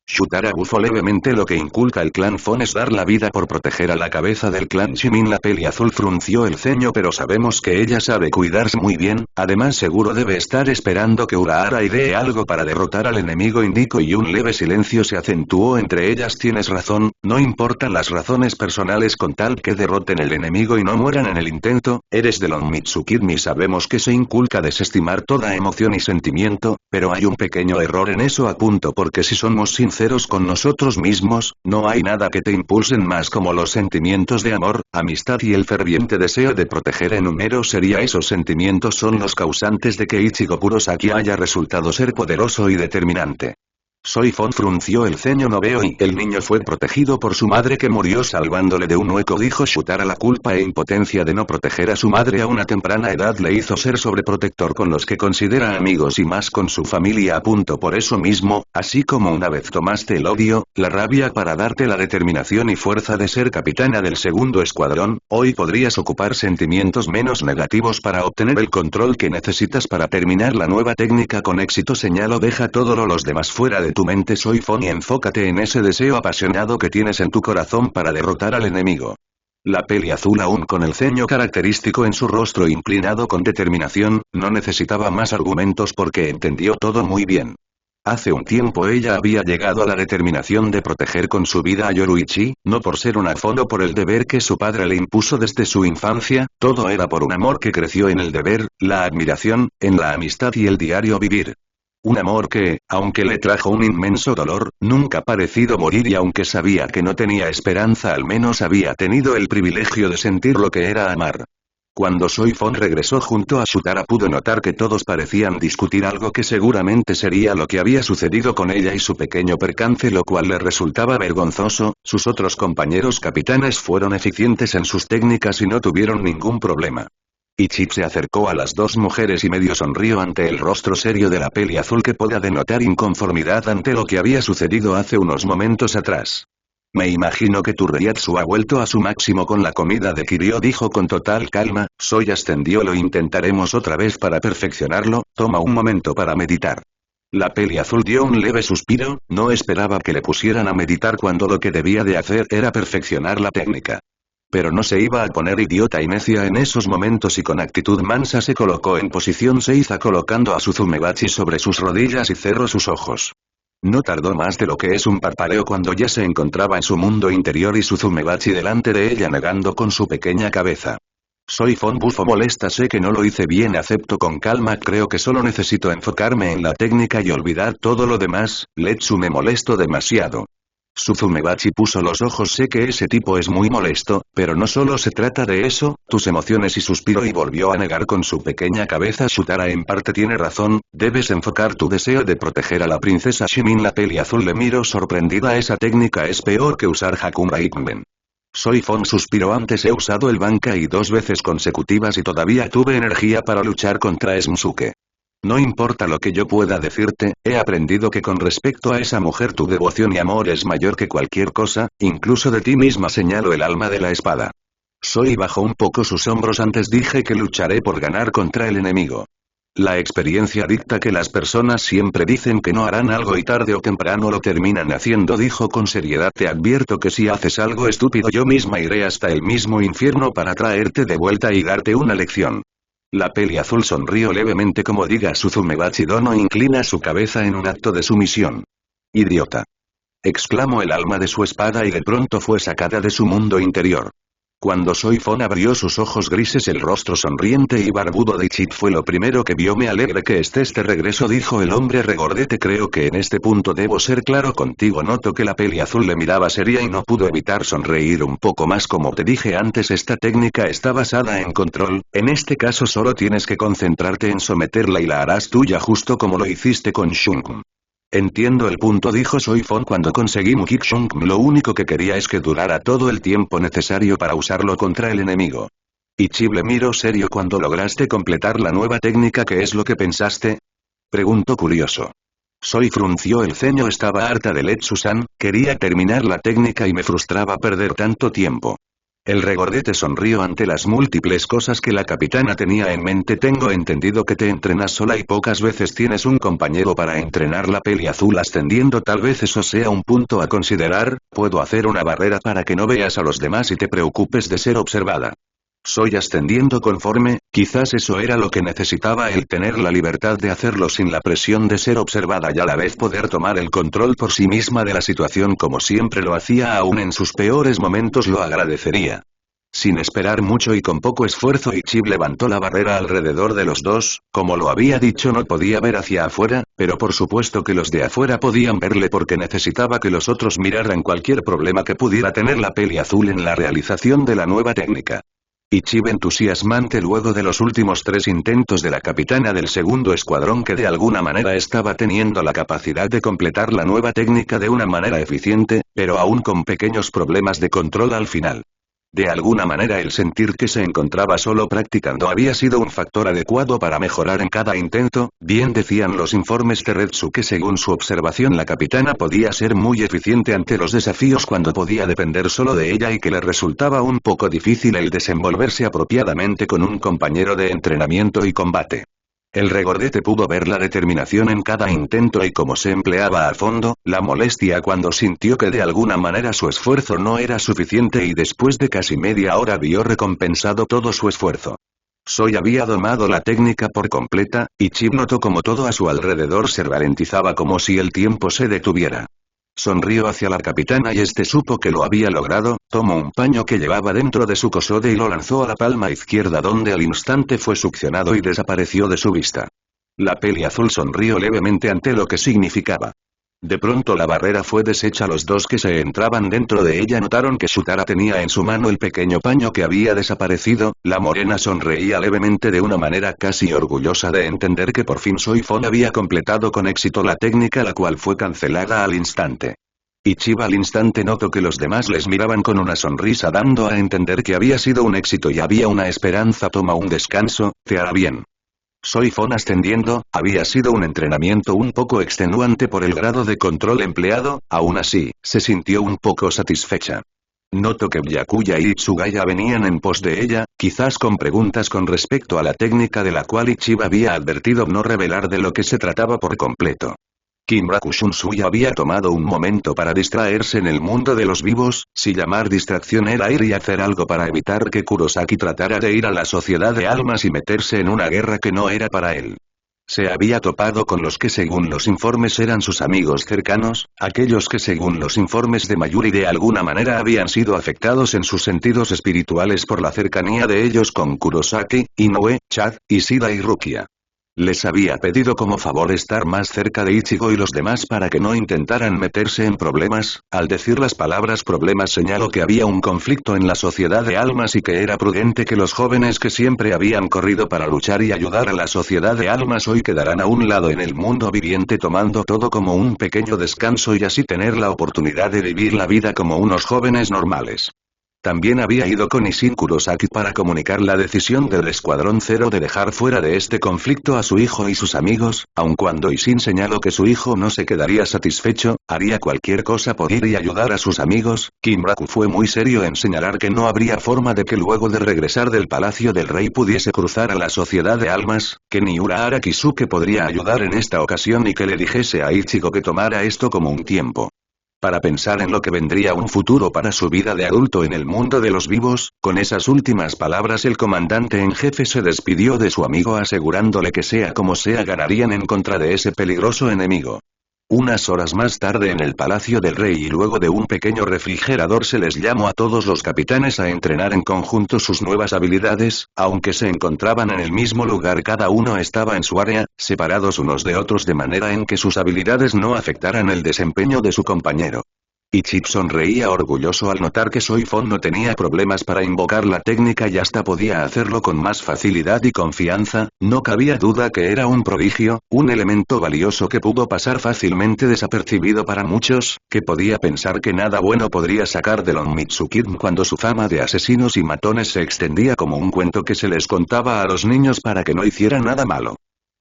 [SPEAKER 1] Shutara bufó levemente. Lo que inculca el clan Fon es dar la vida por proteger a la cabeza del clan Shimin. La peli azul frunció el ceño, pero sabemos que ella sabe cuidarse muy bien, además seguro debe estar esperando que Urahara idee algo para derrotar al enemigo, indicó, y un leve silencio se acentuó entre ellas. Tienes razón, no importan las razones personales con tal que derroten el enemigo y no mueran en el intento. Eres de los Mitsukidmi, sabemos que se inculca desestimar toda emoción y sentimiento, pero hay un pequeño error en eso, apunto, porque si somos sinceros con nosotros mismos, no hay nada que te impulsen más como los sentimientos de amor, amistad y el ferviente deseo de proteger. En número sería, esos sentimientos son los causantes de que Ichigo Kurosaki haya resultado ser poderoso y determinante. Soy Fon frunció el ceño. No veo. Y el niño fue protegido por su madre que murió salvándole de un hueco, dijo Shutara. La culpa e impotencia de no proteger a su madre a una temprana edad le hizo ser sobreprotector con los que considera amigos y más con su familia, apunto. Por eso mismo, así como una vez tomaste el odio, la rabia para darte la determinación y fuerza de ser capitana del segundo escuadrón, hoy podrías ocupar sentimientos menos negativos para obtener el control que necesitas para terminar la nueva técnica con éxito, señalo. Deja todo los demás fuera de tu mente, Soy Fon, y enfócate en ese deseo apasionado que tienes en tu corazón para derrotar al enemigo. La peli azul, aún con el ceño característico en su rostro inclinado con determinación, no necesitaba más argumentos porque entendió todo muy bien. Hace un tiempo ella había llegado a la determinación de proteger con su vida a Yoruichi, no por ser una Fon o por el deber que su padre le impuso desde su infancia, todo era por un amor que creció en el deber, la admiración, en la amistad y el diario vivir. Un amor que, aunque le trajo un inmenso dolor, nunca parecido morir, y aunque sabía que no tenía esperanza, al menos había tenido el privilegio de sentir lo que era amar. Cuando Soy Fon regresó junto a Shutara pudo notar que todos parecían discutir algo que seguramente sería lo que había sucedido con ella y su pequeño percance, lo cual le resultaba vergonzoso. Sus otros compañeros capitanes fueron eficientes en sus técnicas y no tuvieron ningún problema. Ichip se acercó a las dos mujeres y medio sonrió ante el rostro serio de la peli azul, que podía denotar inconformidad ante lo que había sucedido hace unos momentos atrás. Me imagino que tu Reiatsu ha vuelto a su máximo con la comida de Kiryu, dijo con total calma. Soy ascendió. Lo intentaremos otra vez para perfeccionarlo, toma un momento para meditar. La peli azul dio un leve suspiro, no esperaba que le pusieran a meditar cuando lo que debía de hacer era perfeccionar la técnica. Pero no se iba a poner idiota y necia en esos momentos, y con actitud mansa se colocó en posición seiza colocando a Suzumebachi sobre sus rodillas y cerró sus ojos. No tardó más de lo que es un parpadeo cuando ya se encontraba en su mundo interior y Suzumebachi delante de ella negando con su pequeña cabeza. Soy Fon bufo molesta, sé que no lo hice bien, acepto con calma, creo que solo necesito enfocarme en la técnica y olvidar todo lo demás. Letsu, me molesto demasiado. Suzumebachi puso los ojos, sé que ese tipo es muy molesto, pero no solo se trata de eso, tus emociones, y suspiró y volvió a negar con su pequeña cabeza. Shutara en parte tiene razón, debes enfocar tu deseo de proteger a la princesa Shimin. La peli azul le miró sorprendida, esa técnica es peor que usar Hakuma Ikben. Soy Fon suspiró, antes he usado el Bankai 2 veces consecutivas y todavía tuve energía para luchar contra Smusuke. No importa lo que yo pueda decirte, he aprendido que con respecto a esa mujer tu devoción y amor es mayor que cualquier cosa, incluso de ti misma, señaló el alma de la espada. Soy bajó un poco sus hombros, antes dije que lucharé por ganar contra el enemigo. La experiencia dicta que las personas siempre dicen que no harán algo y tarde o temprano lo terminan haciendo, dijo con seriedad. Te advierto que si haces algo estúpido yo misma iré hasta el mismo infierno para traerte de vuelta y darte una lección. La peli azul sonrió levemente, como diga Suzumebachi Dono, inclina su cabeza en un acto de sumisión. Idiota. Exclamó el alma de su espada y de pronto fue sacada de su mundo interior. Cuando Soy Fon abrió sus ojos grises, el rostro sonriente y barbudo de Ichip fue lo primero que vio. Me alegra que estés de regreso, dijo el hombre regordete, creo que en este punto debo ser claro contigo. Noto que la peli azul le miraba seria y no pudo evitar sonreír un poco más. Como te dije antes, esta técnica está basada en control, en este caso solo tienes que concentrarte en someterla y la harás tuya justo como lo hiciste con Shungun. Entiendo el punto, dijo Soifon cuando conseguí Mukixung. Lo único que quería es que durara todo el tiempo necesario para usarlo contra el enemigo. Ichi le miró serio. ¿Cuando lograste completar la nueva técnica, qué es lo que pensaste? Preguntó curioso. Soi frunció el ceño. Estaba harta de Letsu-san, quería terminar la técnica y me frustraba perder tanto tiempo. El regordete sonrió ante las múltiples cosas que la capitana tenía en mente. Tengo entendido que te entrenas sola y pocas veces tienes un compañero para entrenar. La peli azul ascendiendo. Tal vez eso sea un punto a considerar. Puedo hacer una barrera para que no veas a los demás y te preocupes de ser observada. Soy ascendiendo conforme, quizás eso era lo que necesitaba, el tener la libertad de hacerlo sin la presión de ser observada y a la vez poder tomar el control por sí misma de la situación como siempre lo hacía. Aún en sus peores momentos lo agradecería. Sin esperar mucho y con poco esfuerzo, Ichi levantó la barrera alrededor de los dos. Como lo había dicho, no podía ver hacia afuera, pero por supuesto que los de afuera podían verle porque necesitaba que los otros miraran cualquier problema que pudiera tener la peli azul en la realización de la nueva técnica. Ichi entusiasmante luego de los últimos 3 intentos de la capitana del segundo escuadrón, que de alguna manera estaba teniendo la capacidad de completar la nueva técnica de una manera eficiente, pero aún con pequeños problemas de control al final. De alguna manera el sentir que se encontraba solo practicando había sido un factor adecuado para mejorar en cada intento. Bien decían los informes de Retsu que según su observación la capitana podía ser muy eficiente ante los desafíos cuando podía depender solo de ella y que le resultaba un poco difícil el desenvolverse apropiadamente con un compañero de entrenamiento y combate. El regordete pudo ver la determinación en cada intento y cómo se empleaba a fondo, la molestia cuando sintió que de alguna manera su esfuerzo no era suficiente y después de casi media hora vio recompensado todo su esfuerzo. Soi había domado la técnica por completa, y Ichi notó como todo a su alrededor se ralentizaba como si el tiempo se detuviera. Sonrió hacia la capitana y este supo que lo había logrado. Tomó un paño que llevaba dentro de su kosode y lo lanzó a la palma izquierda, donde al instante fue succionado y desapareció de su vista. La peli azul sonrió levemente ante lo que significaba. De pronto la barrera fue deshecha. Los dos que se entraban dentro de ella notaron que Shutara tenía en su mano el pequeño paño que había desaparecido. La morena sonreía levemente de una manera casi orgullosa de entender que por fin Soifon había completado con éxito la técnica, la cual fue cancelada al instante. Ichi al instante notó que los demás les miraban con una sonrisa dando a entender que había sido un éxito y había una esperanza. Toma un descanso, te hará bien. Soifon ascendiendo, había sido un entrenamiento un poco extenuante por el grado de control empleado, aún así, se sintió un poco satisfecha. Notó que Byakuya y Itsugaya venían en pos de ella, quizás con preguntas con respecto a la técnica de la cual Ichi había advertido no revelar de lo que se trataba por completo. Kinraku Shunsui había tomado un momento para distraerse en el mundo de los vivos, si llamar distracción era ir y hacer algo para evitar que Kurosaki tratara de ir a la sociedad de almas y meterse en una guerra que no era para él. Se había topado con los que según los informes eran sus amigos cercanos, aquellos que según los informes de Mayuri de alguna manera habían sido afectados en sus sentidos espirituales por la cercanía de ellos con Kurosaki, Inoue, Chad, Ishida y Rukia. Les había pedido como favor estar más cerca de Ichigo y los demás para que no intentaran meterse en problemas. Al decir las palabras problemas señaló que había un conflicto en la sociedad de almas y que era prudente que los jóvenes que siempre habían corrido para luchar y ayudar a la sociedad de almas hoy quedaran a un lado en el mundo viviente, tomando todo como un pequeño descanso y así tener la oportunidad de vivir la vida como unos jóvenes normales. También había ido con Isshin Kurosaki para comunicar la decisión del Escuadrón Cero de dejar fuera de este conflicto a su hijo y sus amigos, aun cuando Isshin señaló que su hijo no se quedaría satisfecho, haría cualquier cosa por ir y ayudar a sus amigos. Kinraku fue muy serio en señalar que no habría forma de que luego de regresar del Palacio del Rey pudiese cruzar a la Sociedad de Almas, que Miura Arakisuke podría ayudar en esta ocasión y que le dijese a Ichigo que tomara esto como un tiempo para pensar en lo que vendría un futuro para su vida de adulto en el mundo de los vivos. Con esas últimas palabras el comandante en jefe se despidió de su amigo asegurándole que sea como sea ganarían en contra de ese peligroso enemigo. Unas horas más tarde en el Palacio del Rey y luego de un pequeño refrigerador se les llamó a todos los capitanes a entrenar en conjunto sus nuevas habilidades. Aunque se encontraban en el mismo lugar, cada uno estaba en su área, separados unos de otros de manera en que sus habilidades no afectaran el desempeño de su compañero. Y Chip sonreía orgulloso al notar que Soy Fon no tenía problemas para invocar la técnica y hasta podía hacerlo con más facilidad y confianza. No cabía duda que era un prodigio, un elemento valioso que pudo pasar fácilmente desapercibido para muchos, que podía pensar que nada bueno podría sacar de Lon Mitsukid cuando su fama de asesinos y matones se extendía como un cuento que se les contaba a los niños para que no hicieran nada malo.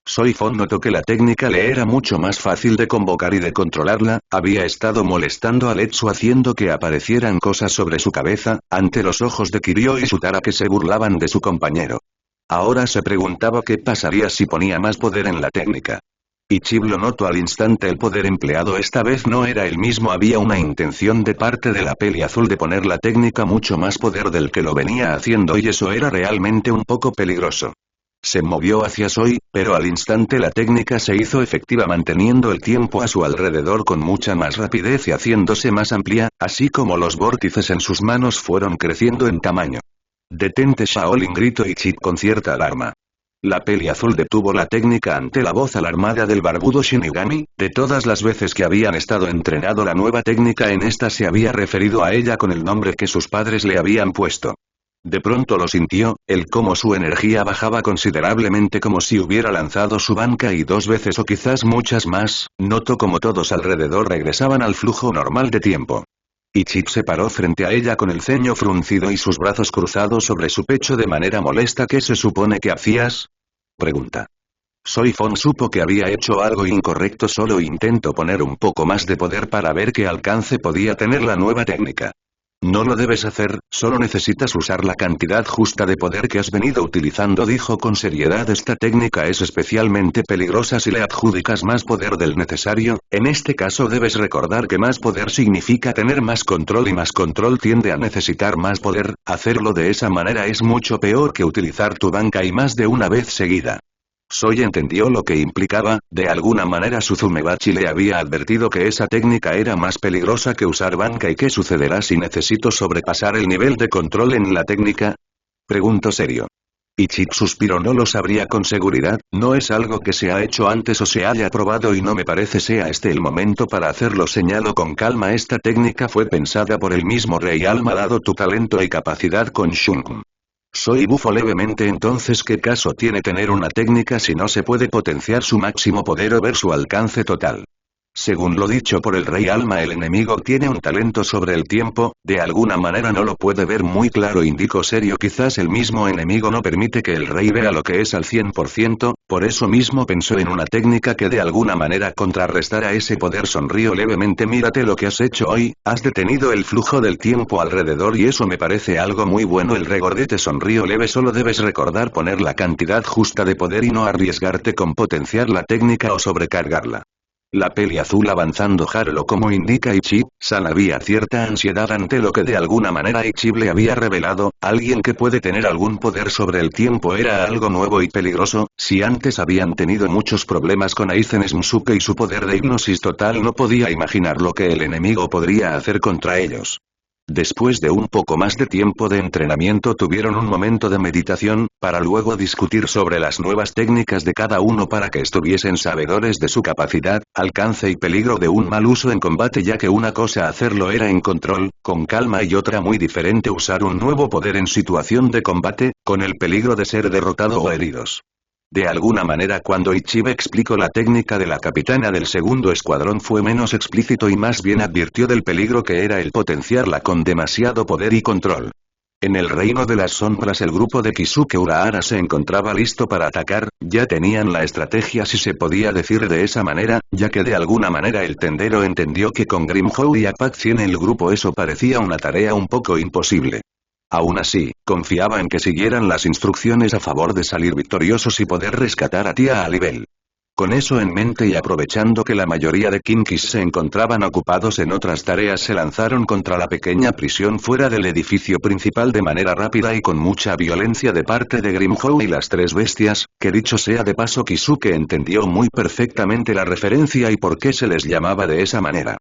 [SPEAKER 1] Soy Fon notó que la técnica le era mucho más fácil de convocar y de controlarla. Había estado molestando a Letsu haciendo que aparecieran cosas sobre su cabeza, ante los ojos de Kiryu y Sutara que se burlaban de su compañero. Ahora se preguntaba qué pasaría si ponía más poder en la técnica. Y Chip lo notó al instante. El poder empleado esta vez no era el mismo. Había una intención de parte de la peli azul de poner la técnica mucho más poder del que lo venía haciendo y eso era realmente un poco peligroso. Se movió hacia Soy, pero al instante la técnica se hizo efectiva manteniendo el tiempo a su alrededor con mucha más rapidez y haciéndose más amplia, así como los vórtices en sus manos fueron creciendo en tamaño. «Detente Shaolin», gritó Chip con cierta alarma. La peli azul detuvo la técnica ante la voz alarmada del barbudo Shinigami. De todas las veces que habían estado entrenado la nueva técnica en esta se había referido a ella con el nombre que sus padres le habían puesto. De pronto lo sintió, cómo su energía bajaba considerablemente como si hubiera lanzado su banca y 2 veces o quizás muchas más. Notó como todos alrededor regresaban al flujo normal de tiempo. Y Chip se paró frente a ella con el ceño fruncido y sus brazos cruzados sobre su pecho de manera molesta. ¿Qué se supone que hacías?, pregunta. Soy Fon supo que había hecho algo incorrecto. Solo intentó poner un poco más de poder para ver qué alcance podía tener la nueva técnica. No lo debes hacer, solo necesitas usar la cantidad justa de poder que has venido utilizando, dijo con seriedad. Esta técnica es especialmente peligrosa si le adjudicas más poder del necesario. En este caso debes recordar que más poder significa tener más control y más control tiende a necesitar más poder. Hacerlo de esa manera es mucho peor que utilizar tu banca y más de una vez seguida. Soy entendió lo que implicaba. De alguna manera Suzumebachi le había advertido que esa técnica era más peligrosa que usar banca. ¿Y qué sucederá si necesito sobrepasar el nivel de control en la técnica?, preguntó serio. Y Chip suspiró. No lo sabría con seguridad, no es algo que se ha hecho antes o se haya probado y no me parece sea este el momento para hacerlo. Señaló con calma. Esta técnica fue pensada por el mismo Rey Alma dado tu talento y capacidad con Shun'un. Soy bufó levemente. Entonces ¿qué caso tiene tener una técnica si no se puede potenciar su máximo poder o ver su alcance total? Según lo dicho por el Rey Alma, el enemigo tiene un talento sobre el tiempo, de alguna manera no lo puede ver muy claro, indicó serio. Quizás el mismo enemigo no permite que el rey vea lo que es al 100%, por eso mismo pensó en una técnica que de alguna manera contrarrestara ese poder. Sonrió levemente. Mírate lo que has hecho hoy, has detenido el flujo del tiempo alrededor y eso me parece algo muy bueno. El regordete sonrió leve. Solo debes recordar poner la cantidad justa de poder y no arriesgarte con potenciar la técnica o sobrecargarla. La peli azul avanzando Harlow como indica Ichi-san había cierta ansiedad ante lo que de alguna manera Ichi le había revelado. Alguien que puede tener algún poder sobre el tiempo era algo nuevo y peligroso. Si antes habían tenido muchos problemas con Aizen Smusuke y su poder de hipnosis total, no podía imaginar lo que el enemigo podría hacer contra ellos. Después de un poco más de tiempo de entrenamiento tuvieron un momento de meditación, para luego discutir sobre las nuevas técnicas de cada uno para que estuviesen sabedores de su capacidad, alcance y peligro de un mal uso en combate, ya que una cosa hacerlo era en control, con calma, y otra muy diferente usar un nuevo poder en situación de combate, con el peligro de ser derrotado o heridos. De alguna manera cuando Ichibe explicó la técnica de la capitana del segundo escuadrón fue menos explícito y más bien advirtió del peligro que era el potenciarla con demasiado poder y control. En el reino de las sombras el grupo de Kisuke Urahara se encontraba listo para atacar. Ya tenían la estrategia, si se podía decir de esa manera, ya que de alguna manera el tendero entendió que con Grimhow y Apache en el grupo eso parecía una tarea un poco imposible. Aún así, confiaba en que siguieran las instrucciones a favor de salir victoriosos y poder rescatar a Tía Alibel. Con eso en mente y aprovechando que la mayoría de Kinkis se encontraban ocupados en otras tareas, se lanzaron contra la pequeña prisión fuera del edificio principal de manera rápida y con mucha violencia de parte de Grimhow y las 3 bestias, que dicho sea de paso Kisuke entendió muy perfectamente la referencia y por qué se les llamaba de esa manera.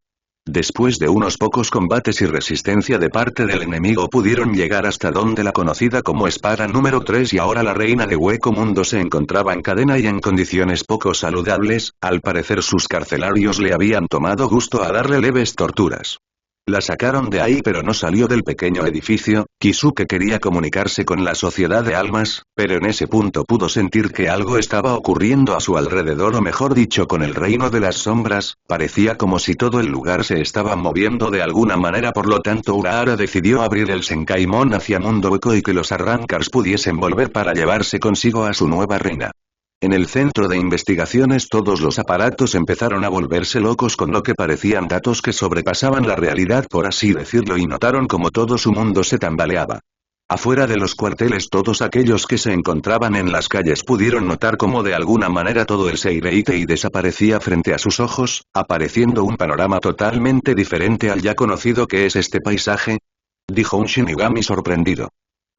[SPEAKER 1] Después de unos pocos combates y resistencia de parte del enemigo pudieron llegar hasta donde la conocida como espada número 3 y ahora la reina de Hueco Mundo se encontraba en cadena y en condiciones poco saludables. Al parecer sus carcelarios le habían tomado gusto a darle leves torturas. La sacaron de ahí pero no salió del pequeño edificio. Kisuke quería comunicarse con la sociedad de almas, pero en ese punto pudo sentir que algo estaba ocurriendo a su alrededor o mejor dicho con el reino de las sombras, parecía como si todo el lugar se estaba moviendo de alguna manera por lo tanto Urahara decidió abrir el Senkaimon hacia Mundo Hueco y que los Arrancars pudiesen volver para llevarse consigo a su nueva reina. En el centro de investigaciones todos los aparatos empezaron a volverse locos con lo que parecían datos que sobrepasaban la realidad por así decirlo y notaron como todo su mundo se tambaleaba. Afuera de los cuarteles todos aquellos que se encontraban en las calles pudieron notar cómo de alguna manera todo el Seireitei desaparecía frente a sus ojos, apareciendo un panorama totalmente diferente al ya conocido que es este paisaje, dijo un Shinigami sorprendido.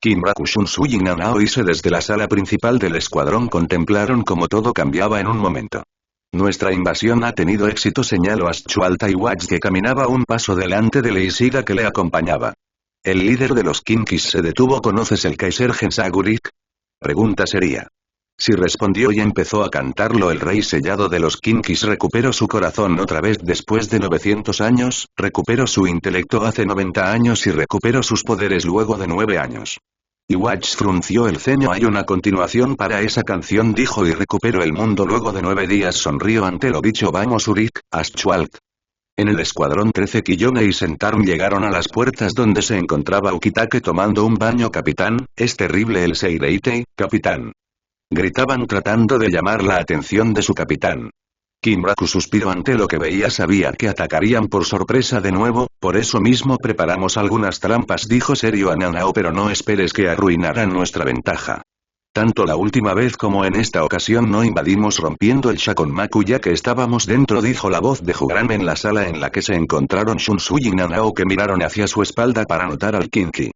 [SPEAKER 1] Kimraku, Shunsui y Nanaoise desde la sala principal del escuadrón contemplaron cómo todo cambiaba en un momento. Nuestra invasión ha tenido éxito, señaló Ashwal Taiwatch que caminaba un paso delante de Leishiga que le acompañaba. El líder de los Kinkis se detuvo. ¿Conoces el Kaiser Gensagurik? Pregunta seria. Sí, respondió y empezó a cantarlo. El rey sellado de los Kinkis recuperó su corazón otra vez después de 900 años, recuperó su intelecto hace 90 años y recuperó sus poderes luego de 9 años. Y Watch frunció el ceño. Hay una continuación para esa canción, dijo, y recuperó el mundo luego de 9 días. Sonrió ante lo dicho. Vamos Urik, Ashwalt. En el escuadrón 13 Kiyone y Sentarm llegaron a las puertas donde se encontraba Ukitake tomando un baño. Capitán, es terrible el Seireitei, capitán. Gritaban tratando de llamar la atención de su capitán. Kimraku suspiró ante lo que veía. Sabía que atacarían por sorpresa de nuevo, por eso mismo preparamos algunas trampas, dijo serio a Nanao, pero no esperes que arruinaran nuestra ventaja. Tanto la última vez como en esta ocasión no invadimos rompiendo el Shakonmaku ya que estábamos dentro, dijo la voz de Jugram en la sala en la que se encontraron Shunsui y Nanao que miraron hacia su espalda para notar al Kinki.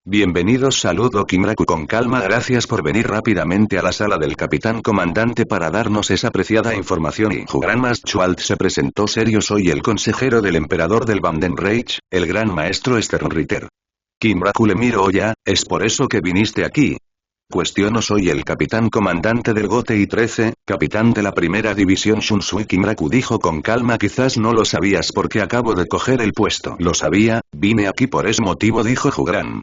[SPEAKER 1] Bienvenidos, saludó Kimraku con calma. Gracias por venir rápidamente a la sala del capitán comandante para darnos esa preciada información. Y Jugram Ashwalt se presentó serio. Soy el consejero del emperador del Vandenreich, el gran maestro Sternritter. Kimraku le miró. Ya, ¿es por eso que viniste aquí? Cuestiono. Soy el capitán comandante del Gotei 13, capitán de la primera división. Shunsui. Kimraku dijo con calma. Quizás no lo sabías porque acabo de coger el puesto. Lo sabía, vine aquí por ese motivo, dijo Jugram.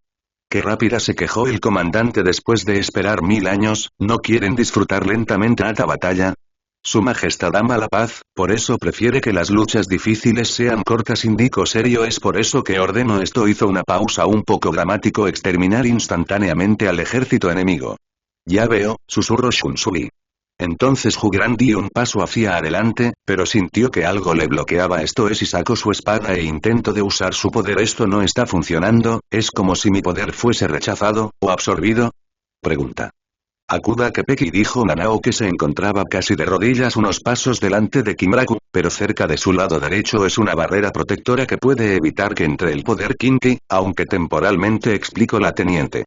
[SPEAKER 1] Qué rápida, se quejó el comandante después de esperar 1000 años, ¿no quieren disfrutar lentamente esta batalla? Su majestad ama la paz, por eso prefiere que las luchas difíciles sean cortas, indicó serio. Es por eso que ordeno esto. Hizo una pausa un poco dramático. Exterminar instantáneamente al ejército enemigo. Ya veo, susurró Shunsui. Entonces Jugram dio un paso hacia adelante, pero sintió que algo le bloqueaba. Esto es, y sacó su espada e intentó de usar su poder. Esto no está funcionando, es como si mi poder fuese rechazado, o absorbido. Pregunta. Acuda Kepeki, dijo Nanao que se encontraba casi de rodillas unos pasos delante de Kimraku, pero cerca de su lado derecho es una barrera protectora que puede evitar que entre el poder Kinki, aunque temporalmente, explicó la teniente.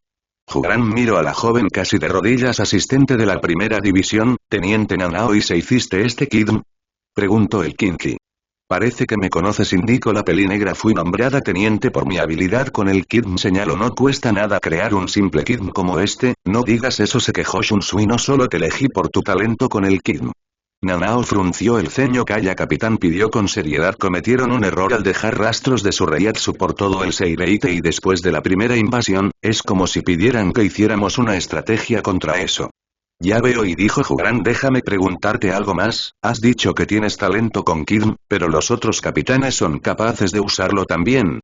[SPEAKER 1] Jugram miró a la joven casi de rodillas asistente de la primera división. Teniente Nanao, ¿y se hiciste este Kidm? Preguntó el Kinki. Parece que me conoces, indicó la pelinegra. Fui nombrada teniente por mi habilidad con el Kidm, señaló. No cuesta nada crear un simple Kidm como este, no digas eso, se quejó Shunsui. No solo te elegí por tu talento con el Kidm. Nanao frunció el ceño. Calla, capitán, pidió con seriedad. Cometieron un error al dejar rastros de su Reiatsu por todo el Seireitei después de la primera invasión, es como si pidieran que hiciéramos una estrategia contra eso. Ya veo, y dijo Jugram. Déjame preguntarte algo más. Has dicho que tienes talento con Kidm, pero los otros capitanes son capaces de usarlo también.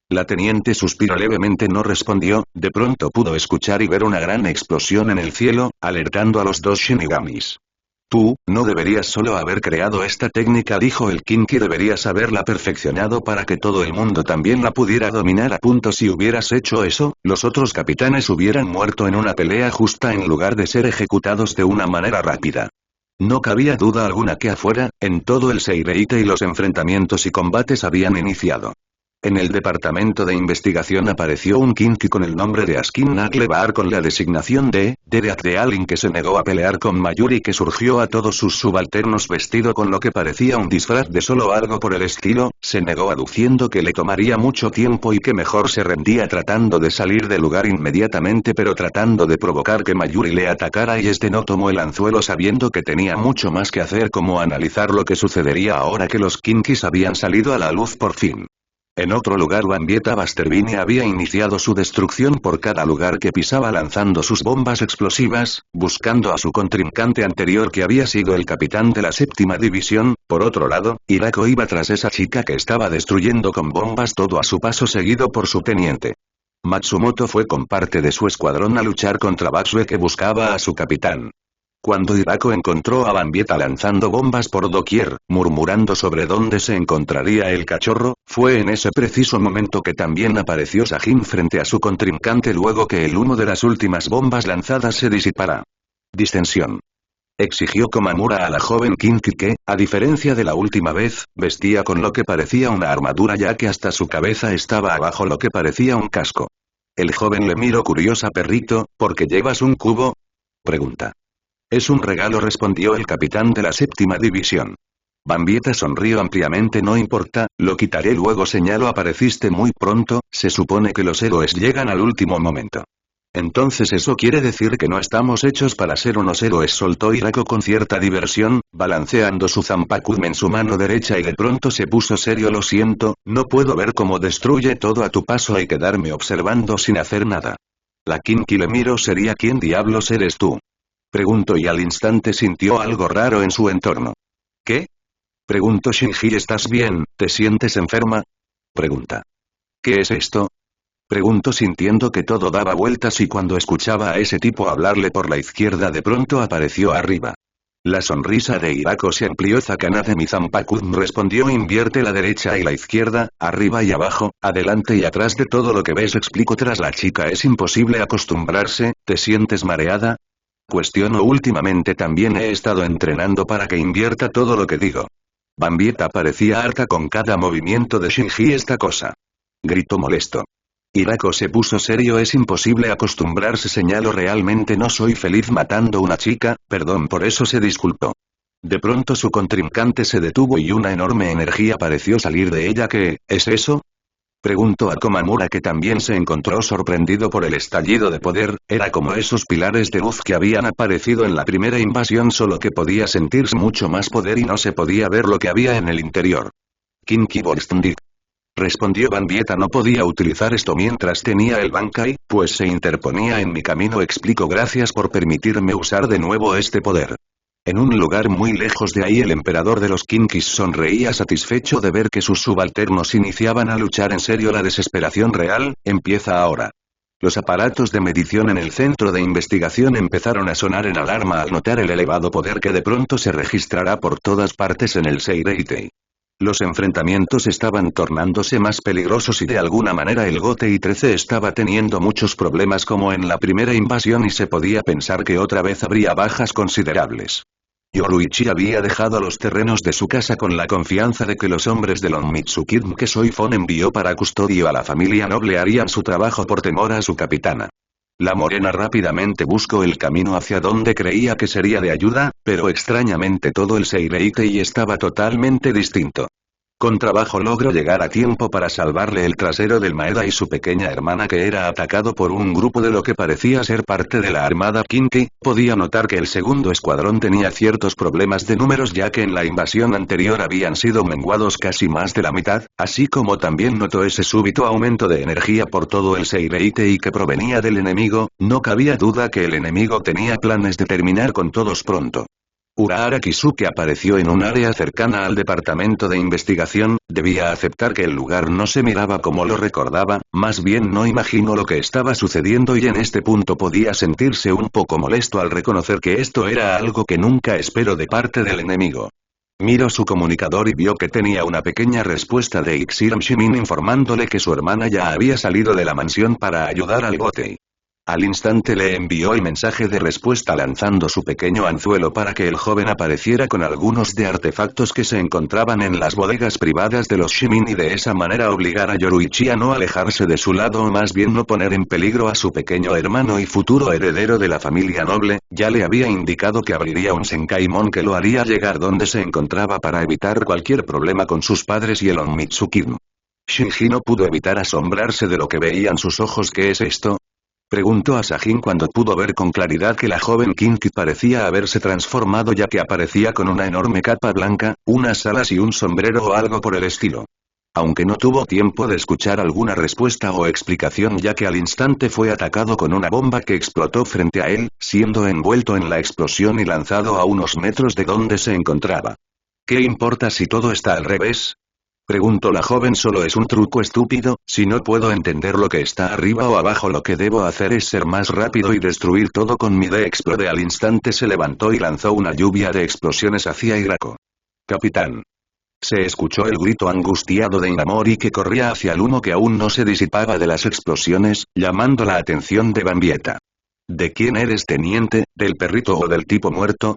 [SPEAKER 1] La teniente suspiró levemente, no respondió. De pronto pudo escuchar y ver una gran explosión en el cielo, alertando a los dos Shinigamis. Tú, no deberías solo haber creado esta técnica, dijo el Kinki. Deberías haberla perfeccionado para que todo el mundo también la pudiera dominar. A punto, si hubieras hecho eso, los otros capitanes hubieran muerto en una pelea justa en lugar de ser ejecutados de una manera rápida. No cabía duda alguna que afuera, en todo el Seireitei, los enfrentamientos y combates habían iniciado. En el departamento de investigación apareció un Kinki con el nombre de Askin Naklebar con la designación de Alin, que se negó a pelear con Mayuri, que surgió a todos sus subalternos vestido con lo que parecía un disfraz de solo algo por el estilo, se negó aduciendo que le tomaría mucho tiempo y que mejor se rendía tratando de salir del lugar inmediatamente, pero tratando de provocar que Mayuri le atacara, y este no tomó el anzuelo sabiendo que tenía mucho más que hacer, como analizar lo que sucedería ahora que los Kinkis habían salido a la luz por fin. En otro lugar Bambieta Basterbini había iniciado su destrucción por cada lugar que pisaba lanzando sus bombas explosivas, buscando a su contrincante anterior que había sido el capitán de la séptima división. Por otro lado, Hirako iba tras esa chica que estaba destruyendo con bombas todo a su paso seguido por su teniente. Matsumoto fue con parte de su escuadrón a luchar contra Batsue que buscaba a su capitán. Cuando Hirako encontró a Bambieta lanzando bombas por doquier, murmurando sobre dónde se encontraría el cachorro, fue en ese preciso momento que también apareció Sajin frente a su contrincante luego que el humo de las últimas bombas lanzadas se disipara. Distensión. Exigió Komamura a la joven Kinki que, a diferencia de la última vez, vestía con lo que parecía una armadura ya que hasta su cabeza estaba abajo lo que parecía un casco. El joven le miró curiosa. Perrito, ¿por qué llevas un cubo? Pregunta. Es un regalo, respondió el capitán de la séptima división. Bambieta sonrió ampliamente. No importa, lo quitaré luego. Señaló. Apareciste muy pronto, se supone que los héroes llegan al último momento. Entonces eso quiere decir que no estamos hechos para ser unos héroes, soltó Hirako con cierta diversión, balanceando su Zanpakume en su mano derecha y de pronto se puso serio. Lo siento, no puedo ver cómo destruye todo a tu paso y quedarme observando sin hacer nada. La Kinki le miró. ¿Sería quién diablos eres tú? Preguntó y al instante sintió algo raro en su entorno. ¿Qué? Preguntó Shinji. ¿Estás bien? ¿Te sientes enferma? Pregunta. ¿Qué es esto? Preguntó sintiendo que todo daba vueltas y cuando escuchaba a ese tipo hablarle por la izquierda de pronto apareció arriba. La sonrisa de Hirako se amplió. Zakana de mi Zanpakume, respondió. Invierte la derecha y la izquierda, arriba y abajo, adelante y atrás de todo lo que ves, explicó tras la chica. Es imposible acostumbrarse. ¿Te sientes mareada? Cuestiono. Últimamente también he estado entrenando para que invierta todo lo que digo. Bambieta parecía harta con cada movimiento de Shinji. Esta cosa. Gritó molesto. Hirako se puso serio. Es imposible acostumbrarse, señaló. Realmente no soy feliz matando una chica, perdón por eso, se disculpó. De pronto su contrincante se detuvo y una enorme energía pareció salir de ella. ¿Qué es eso? Preguntó a Komamura, que también se encontró sorprendido por el estallido de poder. Era como esos pilares de luz que habían aparecido en la primera invasión, solo que podía sentirse mucho más poder y no se podía ver lo que había en el interior. Kinki Borstundit. Respondió Bambieta. No podía utilizar esto mientras tenía el Bankai, pues se interponía en mi camino. Explico. Gracias por permitirme usar de nuevo este poder. En un lugar muy lejos de ahí el emperador de los Kinkis sonreía satisfecho de ver que sus subalternos iniciaban a luchar en serio. La desesperación real empieza ahora. Los aparatos de medición en el centro de investigación empezaron a sonar en alarma al notar el elevado poder que de pronto se registrará por todas partes en el Seireitei. Los enfrentamientos estaban tornándose más peligrosos y de alguna manera el Gotei 13 estaba teniendo muchos problemas como en la primera invasión y se podía pensar que otra vez habría bajas considerables. Yoruichi había dejado los terrenos de su casa con la confianza de que los hombres del Onmitsukidm que Soifon envió para custodio a la familia noble harían su trabajo por temor a su capitana. La morena rápidamente buscó el camino hacia donde creía que sería de ayuda, pero extrañamente todo el Seireitei estaba totalmente distinto. Con trabajo logró llegar a tiempo para salvarle el trasero del Maeda y su pequeña hermana, que era atacado por un grupo de lo que parecía ser parte de la armada Kinki. Podía notar que el segundo escuadrón tenía ciertos problemas de números ya que en la invasión anterior habían sido menguados casi más de la mitad, así como también notó ese súbito aumento de energía por todo el Seireitei que provenía del enemigo. No cabía duda que el enemigo tenía planes de terminar con todos pronto. Urahara Kisuke apareció en un área cercana al departamento de investigación. Debía aceptar que el lugar no se miraba como lo recordaba, más bien no imaginó lo que estaba sucediendo y en este punto podía sentirse un poco molesto al reconocer que esto era algo que nunca esperó de parte del enemigo. Miró su comunicador y vio que tenía una pequeña respuesta de Ixiram Shimin informándole que su hermana ya había salido de la mansión para ayudar al Gotei. Al instante le envió el mensaje de respuesta lanzando su pequeño anzuelo para que el joven apareciera con algunos de artefactos que se encontraban en las bodegas privadas de los Shimin y de esa manera obligar a Yoruichi a no alejarse de su lado o más bien no poner en peligro a su pequeño hermano y futuro heredero de la familia noble. Ya le había indicado que abriría un Senkaimon que lo haría llegar donde se encontraba para evitar cualquier problema con sus padres y el Onmitsukidm. Shinji no pudo evitar asombrarse de lo que veían sus ojos. ¿Qué es esto? Preguntó a Sajin cuando pudo ver con claridad que la joven Kinki parecía haberse transformado ya que aparecía con una enorme capa blanca, unas alas y un sombrero o algo por el estilo. Aunque no tuvo tiempo de escuchar alguna respuesta o explicación ya que al instante fue atacado con una bomba que explotó frente a él, siendo envuelto en la explosión y lanzado a unos metros de donde se encontraba. ¿Qué importa si todo está al revés? Preguntó la joven. Solo es un truco estúpido, si no puedo entender lo que está arriba o abajo lo que debo hacer es ser más rápido y destruir todo con mi D-Explode. Al instante se levantó y lanzó una lluvia de explosiones hacia Hirako. Capitán. Se escuchó el grito angustiado de Inamori que corría hacia el humo que aún no se disipaba de las explosiones, llamando la atención de Bambieta. ¿De quién eres, teniente, del perrito o del tipo muerto?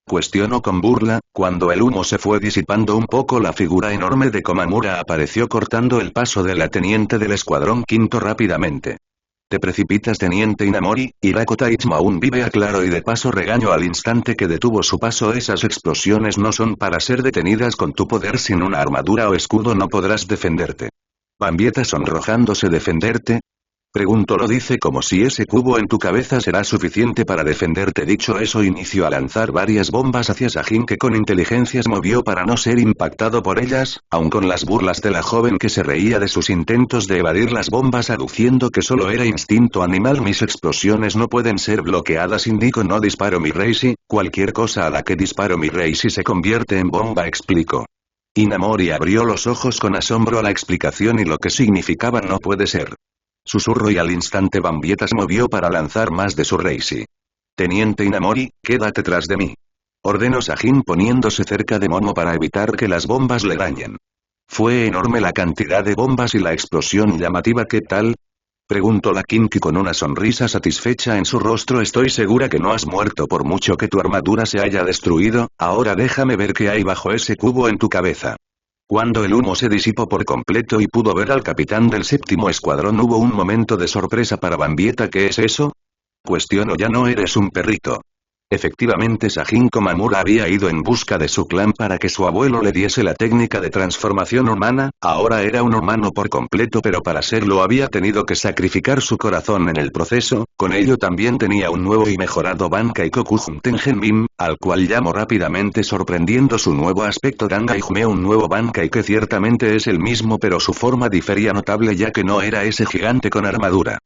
[SPEAKER 1] Cuestionó con burla. Cuando el humo se fue disipando un poco, la figura enorme de Komamura apareció cortando el paso de la teniente del escuadrón quinto rápidamente. Te precipitas, teniente Inamori, Hirako Taichimo aún vive, aclaró, y de paso regañó al instante que detuvo su paso. Esas explosiones no son para ser detenidas con tu poder. Sin una armadura o escudo no podrás defenderte. Bambieta sonrojándose. ¿Defenderte? Preguntó. Lo dice como si ese cubo en tu cabeza será suficiente para defenderte. Dicho eso, inició a lanzar varias bombas hacia Sajin, que con inteligencia se movió para no ser impactado por ellas, aun con las burlas de la joven que se reía de sus intentos de evadir las bombas aduciendo que solo era instinto animal. Mis explosiones no pueden ser bloqueadas. Indico no disparo mi Reishi, cualquier cosa a la que disparo mi Reishi se convierte en bomba, explicó. Inamori abrió los ojos con asombro a la explicación y lo que significaba no puede ser. Susurró y al instante Bambieta se movió para lanzar más de su Reishi. Teniente Inamori, quédate tras de mí. Ordenó Sajin poniéndose cerca de Momo para evitar que las bombas le dañen. Fue enorme la cantidad de bombas y la explosión llamativa. ¿Qué tal? Preguntó la Kinky con una sonrisa satisfecha en su rostro. Estoy segura que no has muerto por mucho que tu armadura se haya destruido. Ahora déjame ver qué hay bajo ese cubo en tu cabeza. Cuando el humo se disipó por completo y pudo ver al capitán del séptimo escuadrón, hubo un momento de sorpresa para Bambieta. ¿Qué es eso? Cuestionó. Ya no eres un perrito. Efectivamente, Sajin Komamura había ido en busca de su clan para que su abuelo le diese la técnica de transformación humana. Ahora era un humano por completo, pero para serlo había tenido que sacrificar su corazón en el proceso. Con ello también tenía un nuevo y mejorado Bankai Koku Juntengenbim, al cual llamó rápidamente sorprendiendo su nuevo aspecto. Dangai Jume, un nuevo Bankai que ciertamente es el mismo, pero su forma difería notable ya que no era ese gigante con armadura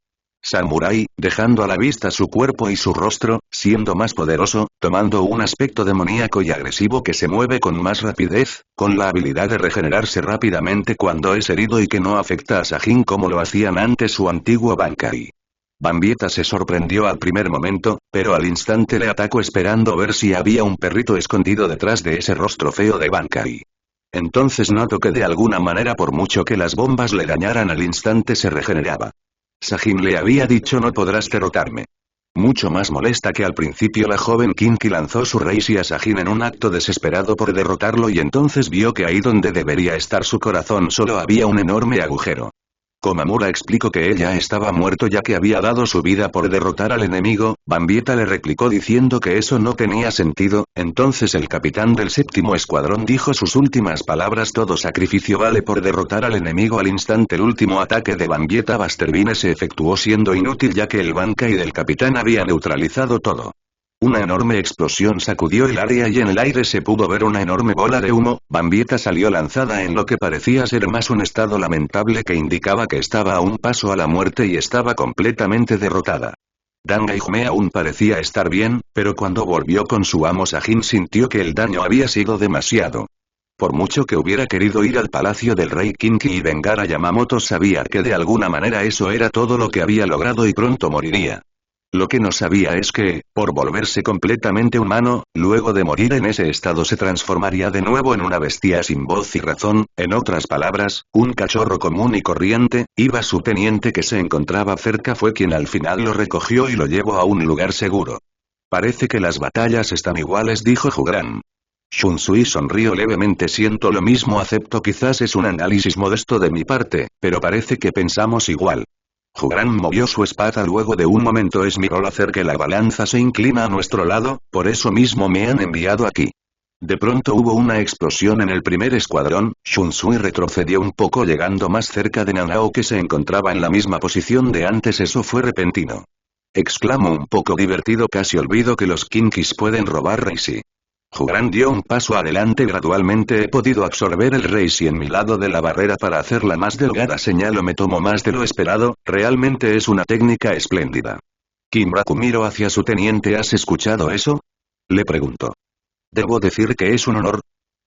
[SPEAKER 1] samurái, dejando a la vista su cuerpo y su rostro, siendo más poderoso, tomando un aspecto demoníaco y agresivo que se mueve con más rapidez, con la habilidad de regenerarse rápidamente cuando es herido y que no afecta a Sajin como lo hacían antes su antiguo Bankai. Bambieta se sorprendió al primer momento, pero al instante le atacó esperando ver si había un perrito escondido detrás de ese rostro feo de Bankai. Entonces notó que de alguna manera, por mucho que las bombas le dañaran, al instante se regeneraba. Sajin le había dicho no podrás derrotarme. Mucho más molesta que al principio, la joven Kinky lanzó su Reishi a Sajin en un acto desesperado por derrotarlo y entonces vio que ahí donde debería estar su corazón solo había un enorme agujero. Komamura explicó que ella estaba muerto ya que había dado su vida por derrotar al enemigo. Bambieta le replicó diciendo que eso no tenía sentido. Entonces el capitán del séptimo escuadrón dijo sus últimas palabras: todo sacrificio vale por derrotar al enemigo. Al instante el último ataque de Bambieta Busterbine se efectuó siendo inútil ya que el Bankai del capitán había neutralizado todo. Una enorme explosión sacudió el área y en el aire se pudo ver una enorme bola de humo. Bambieta salió lanzada en lo que parecía ser más un estado lamentable que indicaba que estaba a un paso a la muerte y estaba completamente derrotada. Dangai Jume aún parecía estar bien, pero cuando volvió con su amo Sajin sintió que el daño había sido demasiado. Por mucho que hubiera querido ir al palacio del rey Kinky y vengar a Yamamoto, sabía que de alguna manera eso era todo lo que había logrado y pronto moriría. Lo que no sabía es que, por volverse completamente humano, luego de morir en ese estado se transformaría de nuevo en una bestia sin voz y razón, en otras palabras, un cachorro común y corriente. Iba su teniente que se encontraba cerca fue quien al final lo recogió y lo llevó a un lugar seguro. Parece que las batallas están iguales, dijo Jugran. Shunsui sonrió levemente. Siento lo mismo, acepto, quizás es un análisis modesto de mi parte, pero parece que pensamos igual. Jugran movió su espada luego de un momento. Es mi rol hacer que la balanza se inclina a nuestro lado, por eso mismo me han enviado aquí. De pronto hubo una explosión en el primer escuadrón. Shunsui retrocedió un poco llegando más cerca de Nanao que se encontraba en la misma posición de antes. Eso fue repentino. Exclamó un poco divertido, casi olvido que los Kinkys pueden robar Reishi. Juran dio un paso adelante. Gradualmente he podido absorber el Reishi en mi lado de la barrera para hacerla más delgada. Señalo, me tomo más de lo esperado, realmente es una técnica espléndida. Kimraku miró hacia su teniente. ¿Has escuchado eso? Le preguntó. ¿Debo decir que es un honor?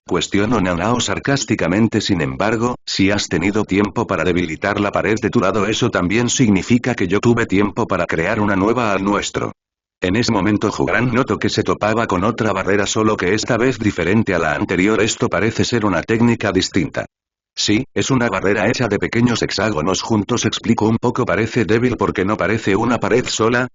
[SPEAKER 1] Cuestionó Nanao sarcásticamente. Sin embargo, si has tenido tiempo para debilitar la pared de tu lado, eso también significa que yo tuve tiempo para crear una nueva al nuestro. En ese momento Juran notó que se topaba con otra barrera, solo que esta vez diferente a la anterior. Esto parece ser una técnica distinta. Sí, es una barrera hecha de pequeños hexágonos juntos, explicó un poco. ¿Parece débil porque no parece una pared sola?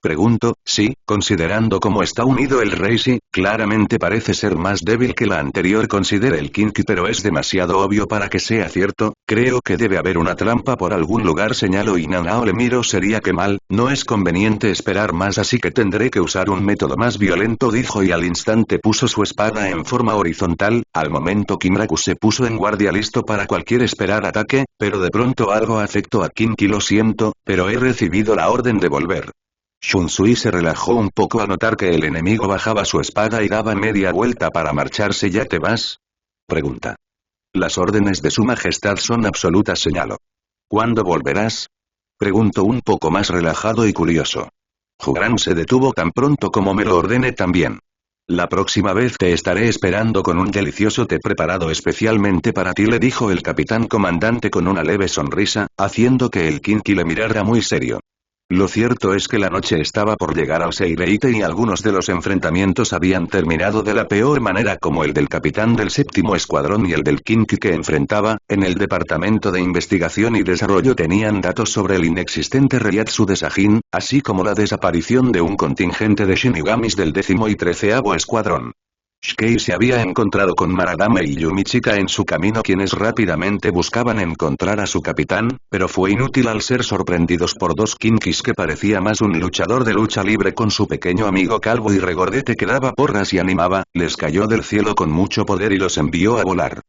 [SPEAKER 1] Pregunto. Sí, considerando cómo está unido el Reishi, claramente parece ser más débil que la anterior. Considere el Kinki, pero es demasiado obvio para que sea cierto. Creo que debe haber una trampa por algún lugar, señaló, y Nanao le miró. Sería que mal, no es conveniente esperar más, así que tendré que usar un método más violento, dijo, y al instante puso su espada en forma horizontal. Al momento Kimraku se puso en guardia listo para cualquier esperar ataque, pero de pronto algo afectó a Kinki. Lo siento, pero he recibido la orden de volver. Shunsui se relajó un poco al notar que el enemigo bajaba su espada y daba media vuelta para marcharse. ¿Ya te vas? Pregunta. Las órdenes de su majestad son absolutas, señaló. ¿Cuándo volverás? Preguntó un poco más relajado y curioso. Juran se detuvo. Tan pronto como me lo ordene también. La próxima vez te estaré esperando con un delicioso té preparado especialmente para ti, le dijo el capitán comandante con una leve sonrisa, haciendo que el Kinki le mirara muy serio. Lo cierto es que la noche estaba por llegar al Seireite y algunos de los enfrentamientos habían terminado de la peor manera, como el del capitán del séptimo escuadrón y el del Kinki que enfrentaba. En el departamento de investigación y desarrollo tenían datos sobre el inexistente Reiatsu de Sajin, así como la desaparición de un contingente de Shinigamis del 10º y 13º escuadrón. Shikei se había encontrado con Maradame y Yumichika en su camino, quienes rápidamente buscaban encontrar a su capitán, pero fue inútil al ser sorprendidos por dos Kinkis que parecía más un luchador de lucha libre con su pequeño amigo calvo y regordete que daba porras y animaba. Les cayó del cielo con mucho poder y los envió a volar.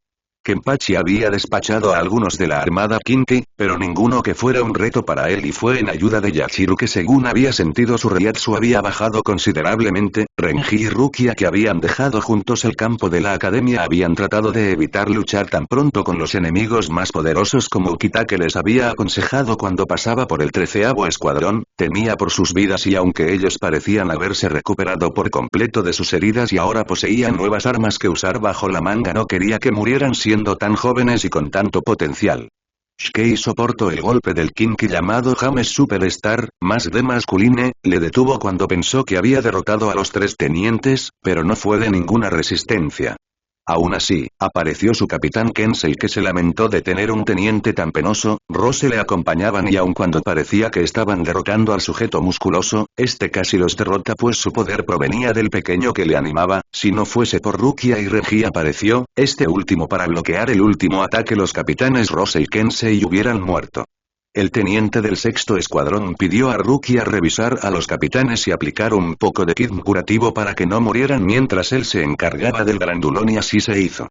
[SPEAKER 1] Kenpachi había despachado a algunos de la armada Kinki, pero ninguno que fuera un reto para él, y fue en ayuda de Yachiru, que según había sentido su Reiatsu había bajado considerablemente. Renji y Rukia, que habían dejado juntos el campo de la academia, habían tratado de evitar luchar tan pronto con los enemigos más poderosos como Ukita, que les había aconsejado cuando pasaba por el 13º escuadrón. Temía por sus vidas, y aunque ellos parecían haberse recuperado por completo de sus heridas y ahora poseían nuevas armas que usar bajo la manga, no quería que murieran siendo tan jóvenes y con tanto potencial. Shikei soportó el golpe del Kinki llamado James Superstar, más de masculine, le detuvo cuando pensó que había derrotado a los tres tenientes, pero no fue de ninguna resistencia. Aún así, apareció su capitán Kensei, que se lamentó de tener un teniente tan penoso. Rose le acompañaban y aun cuando parecía que estaban derrotando al sujeto musculoso, este casi los derrota, pues su poder provenía del pequeño que le animaba. Si no fuese por Rukia y Renji apareció, este último para bloquear el último ataque, los capitanes Rose y Kensei hubieran muerto. El teniente del sexto escuadrón pidió a Rukia revisar a los capitanes y aplicar un poco de kit curativo para que no murieran mientras él se encargaba del grandulón, y así se hizo.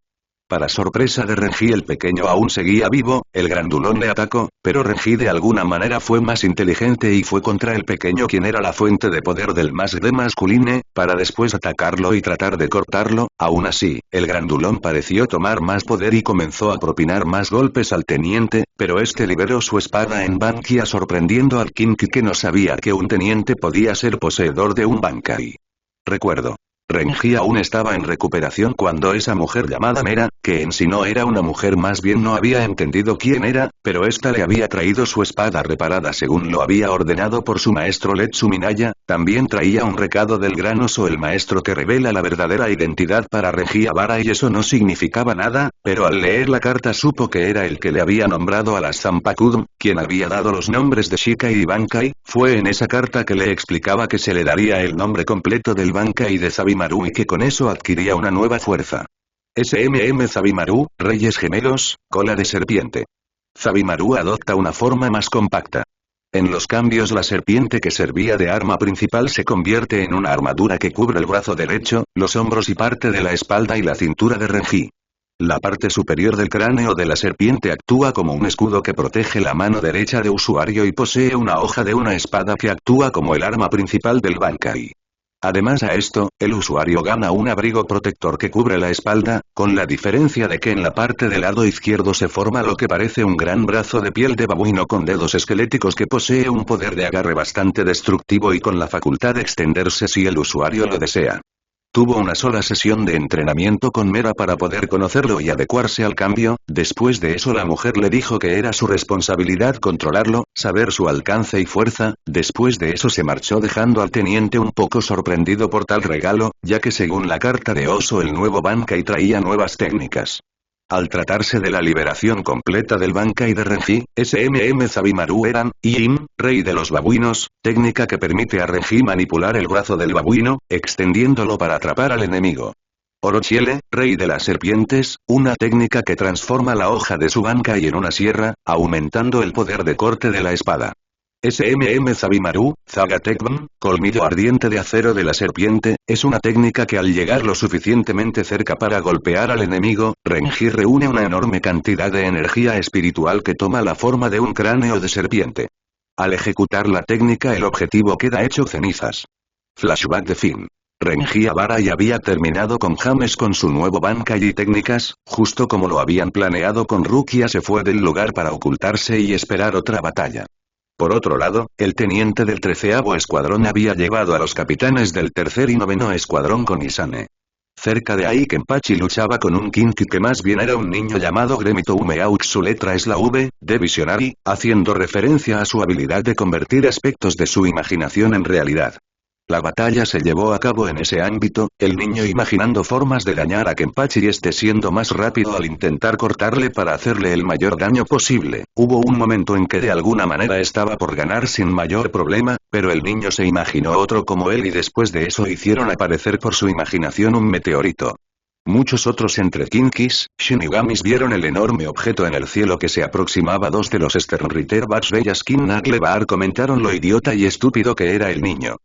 [SPEAKER 1] Para sorpresa de Renji, el pequeño aún seguía vivo. El grandulón le atacó, pero Renji de alguna manera fue más inteligente y fue contra el pequeño, quien era la fuente de poder del más de masculine, para después atacarlo y tratar de cortarlo. Aún así, el grandulón pareció tomar más poder y comenzó a propinar más golpes al teniente, pero este liberó su espada en Bankia, sorprendiendo al Kinki, que no sabía que un teniente podía ser poseedor de un Bankai. Recuerdo. Renji aún estaba en recuperación cuando esa mujer llamada Mera, que en sí no era una mujer, más bien no había entendido quién era, pero esta le había traído su espada reparada según lo había ordenado por su maestro Letsu Minaya. También traía un recado del gran oso, el maestro, que revela la verdadera identidad para Renji Abara, y eso no significaba nada, pero al leer la carta supo que era el que le había nombrado a las Zanpakudo, quien había dado los nombres de Shikai y Bankai. Fue en esa carta que le explicaba que se le daría el nombre completo del Bankai de Zabimaru y que con eso adquiría una nueva fuerza. SMM Zabimaru, Reyes Gemelos, cola de serpiente. Zabimaru adopta una forma más compacta. En los cambios, la serpiente que servía de arma principal se convierte en una armadura que cubre el brazo derecho, los hombros y parte de la espalda y la cintura de Renji. La parte superior del cráneo de la serpiente actúa como un escudo que protege la mano derecha de usuario y posee una hoja de una espada que actúa como el arma principal del Bankai. Además a esto, el usuario gana un abrigo protector que cubre la espalda, con la diferencia de que en la parte del lado izquierdo se forma lo que parece un gran brazo de piel de babuino con dedos esqueléticos que posee un poder de agarre bastante destructivo y con la facultad de extenderse si el usuario lo desea. Tuvo una sola sesión de entrenamiento con Mera para poder conocerlo y adecuarse al cambio, después de eso la mujer le dijo que era su responsabilidad controlarlo, saber su alcance y fuerza, después de eso se marchó dejando al teniente un poco sorprendido por tal regalo, ya que según la carta de Oso el nuevo Bankai traía nuevas técnicas. Al tratarse de la liberación completa del Bankai de Renji, SMM Zabimaru eran, Im, rey de los babuinos, técnica que permite a Renji manipular el brazo del babuino, extendiéndolo para atrapar al enemigo. Orochiele, rey de las serpientes, una técnica que transforma la hoja de su Bankai en una sierra, aumentando el poder de corte de la espada. SMM Zabimaru, Zaga Tekbam, colmillo ardiente de acero de la serpiente, es una técnica que al llegar lo suficientemente cerca para golpear al enemigo, Renji reúne una enorme cantidad de energía espiritual que toma la forma de un cráneo de serpiente. Al ejecutar la técnica el objetivo queda hecho cenizas. Flashback de fin. Renji Abarai había terminado con James con su nuevo Bankai y técnicas, justo como lo habían planeado con Rukia se fue del lugar para ocultarse y esperar otra batalla. Por otro lado, el teniente del 13º escuadrón había llevado a los capitanes del 3er y 9º escuadrón con Isane. Cerca de ahí Kenpachi luchaba con un Kinki que más bien era un niño llamado Gremito Umeaux, su letra es la V, de Visionary, haciendo referencia a su habilidad de convertir aspectos de su imaginación en realidad. La batalla se llevó a cabo en ese ámbito, el niño imaginando formas de dañar a Kenpachi y este siendo más rápido al intentar cortarle para hacerle el mayor daño posible. Hubo un momento en que de alguna manera estaba por ganar sin mayor problema, pero el niño se imaginó otro como él y después de eso hicieron aparecer por su imaginación un meteorito. Muchos otros entre Kinkis, Shinigamis vieron el enorme objeto en el cielo que se aproximaba. Dos de los Sternritter Bats Bellas King Naglebar comentaron lo idiota y estúpido que era el niño.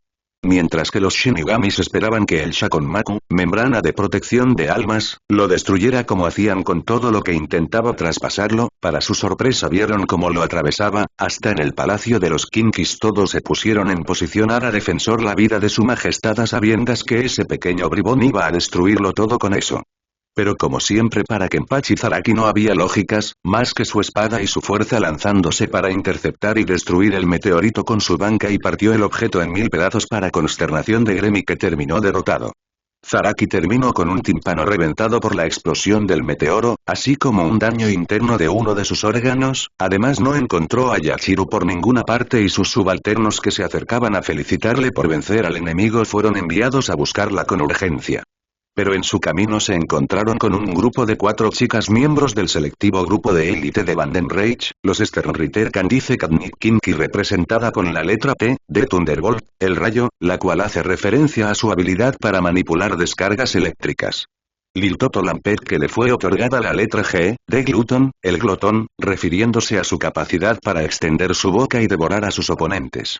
[SPEAKER 1] Mientras que los Shinigamis esperaban que el Shakonmaku, membrana de protección de almas, lo destruyera como hacían con todo lo que intentaba traspasarlo, para su sorpresa vieron cómo lo atravesaba, hasta en el palacio de los Kinkis todos se pusieron en posición a defensor la vida de su majestad a sabiendas que ese pequeño bribón iba a destruirlo todo con eso. Pero como siempre para Kenpachi Zaraki no había lógicas, más que su espada y su fuerza lanzándose para interceptar y destruir el meteorito con su banca y partió el objeto en 1000 pedazos para consternación de Gremi que terminó derrotado. Zaraki terminó con un tímpano reventado por la explosión del meteoro, así como un daño interno de uno de sus órganos, además no encontró a Yachiru por ninguna parte y sus subalternos que se acercaban a felicitarle por vencer al enemigo fueron enviados a buscarla con urgencia. Pero en su camino se encontraron con un grupo de 4 chicas miembros del selectivo grupo de élite de Vandenreich, los Sternritter Candice Katniss Kinky representada con la letra T, de Thunderbolt, el rayo, la cual hace referencia a su habilidad para manipular descargas eléctricas. Lil Toto Lampet que le fue otorgada la letra G, de Gluton, el glotón, refiriéndose a su capacidad para extender su boca y devorar a sus oponentes.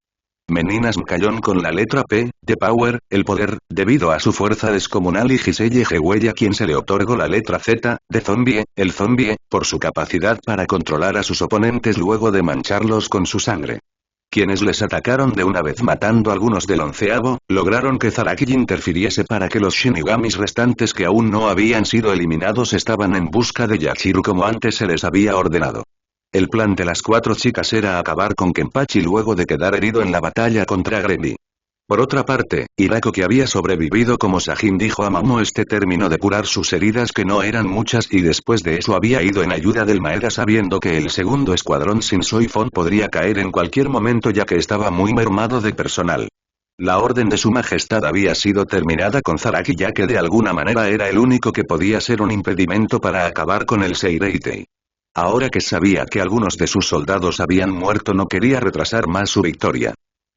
[SPEAKER 1] Meninas Mcallon con la letra P, de Power, el poder, debido a su fuerza descomunal y Giselle Gehuella quien se le otorgó la letra Z, de Zombie, el zombie, por su capacidad para controlar a sus oponentes luego de mancharlos con su sangre. Quienes les atacaron de una vez matando a algunos del 11º, lograron que Zaraki interfiriese para que los Shinigamis restantes que aún no habían sido eliminados estaban en busca de Yachiru como antes se les había ordenado. El plan de las 4 chicas era acabar con Kenpachi luego de quedar herido en la batalla contra Gremi. Por otra parte, Hirako que había sobrevivido como Sajin dijo a Mamo este término de curar sus heridas que no eran muchas y después de eso había ido en ayuda del Maeda sabiendo que el segundo escuadrón sin Soifon podría caer en cualquier momento ya que estaba muy mermado de personal. La orden de su majestad había sido terminada con Zaraki ya que de alguna manera era el único que podía ser un impedimento para acabar con el Seireitei. Ahora que sabía que algunos de sus soldados habían muerto no quería retrasar más su victoria.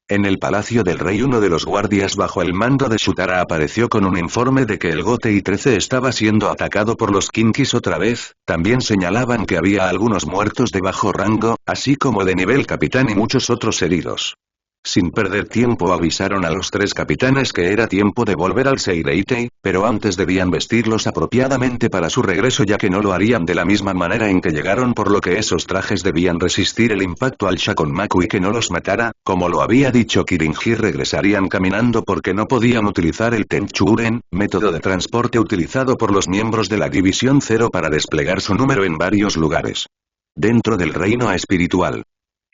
[SPEAKER 1] En el palacio del rey uno de los guardias bajo el mando de Shutara apareció con un informe de que el Gotei 13 estaba siendo atacado por los Kinkis otra vez, también señalaban que había algunos muertos de bajo rango, así como de nivel capitán y muchos otros heridos. Sin perder tiempo avisaron a los 3 capitanes que era tiempo de volver al Seireitei, pero antes debían vestirlos apropiadamente para su regreso ya que no lo harían de la misma manera en que llegaron, por lo que esos trajes debían resistir el impacto al Shakonmaku y que no los matara, como lo había dicho Kirinji. Regresarían caminando porque no podían utilizar el Tenchuren, método de transporte utilizado por los miembros de la División Cero para desplegar su número en varios lugares. Dentro del reino espiritual.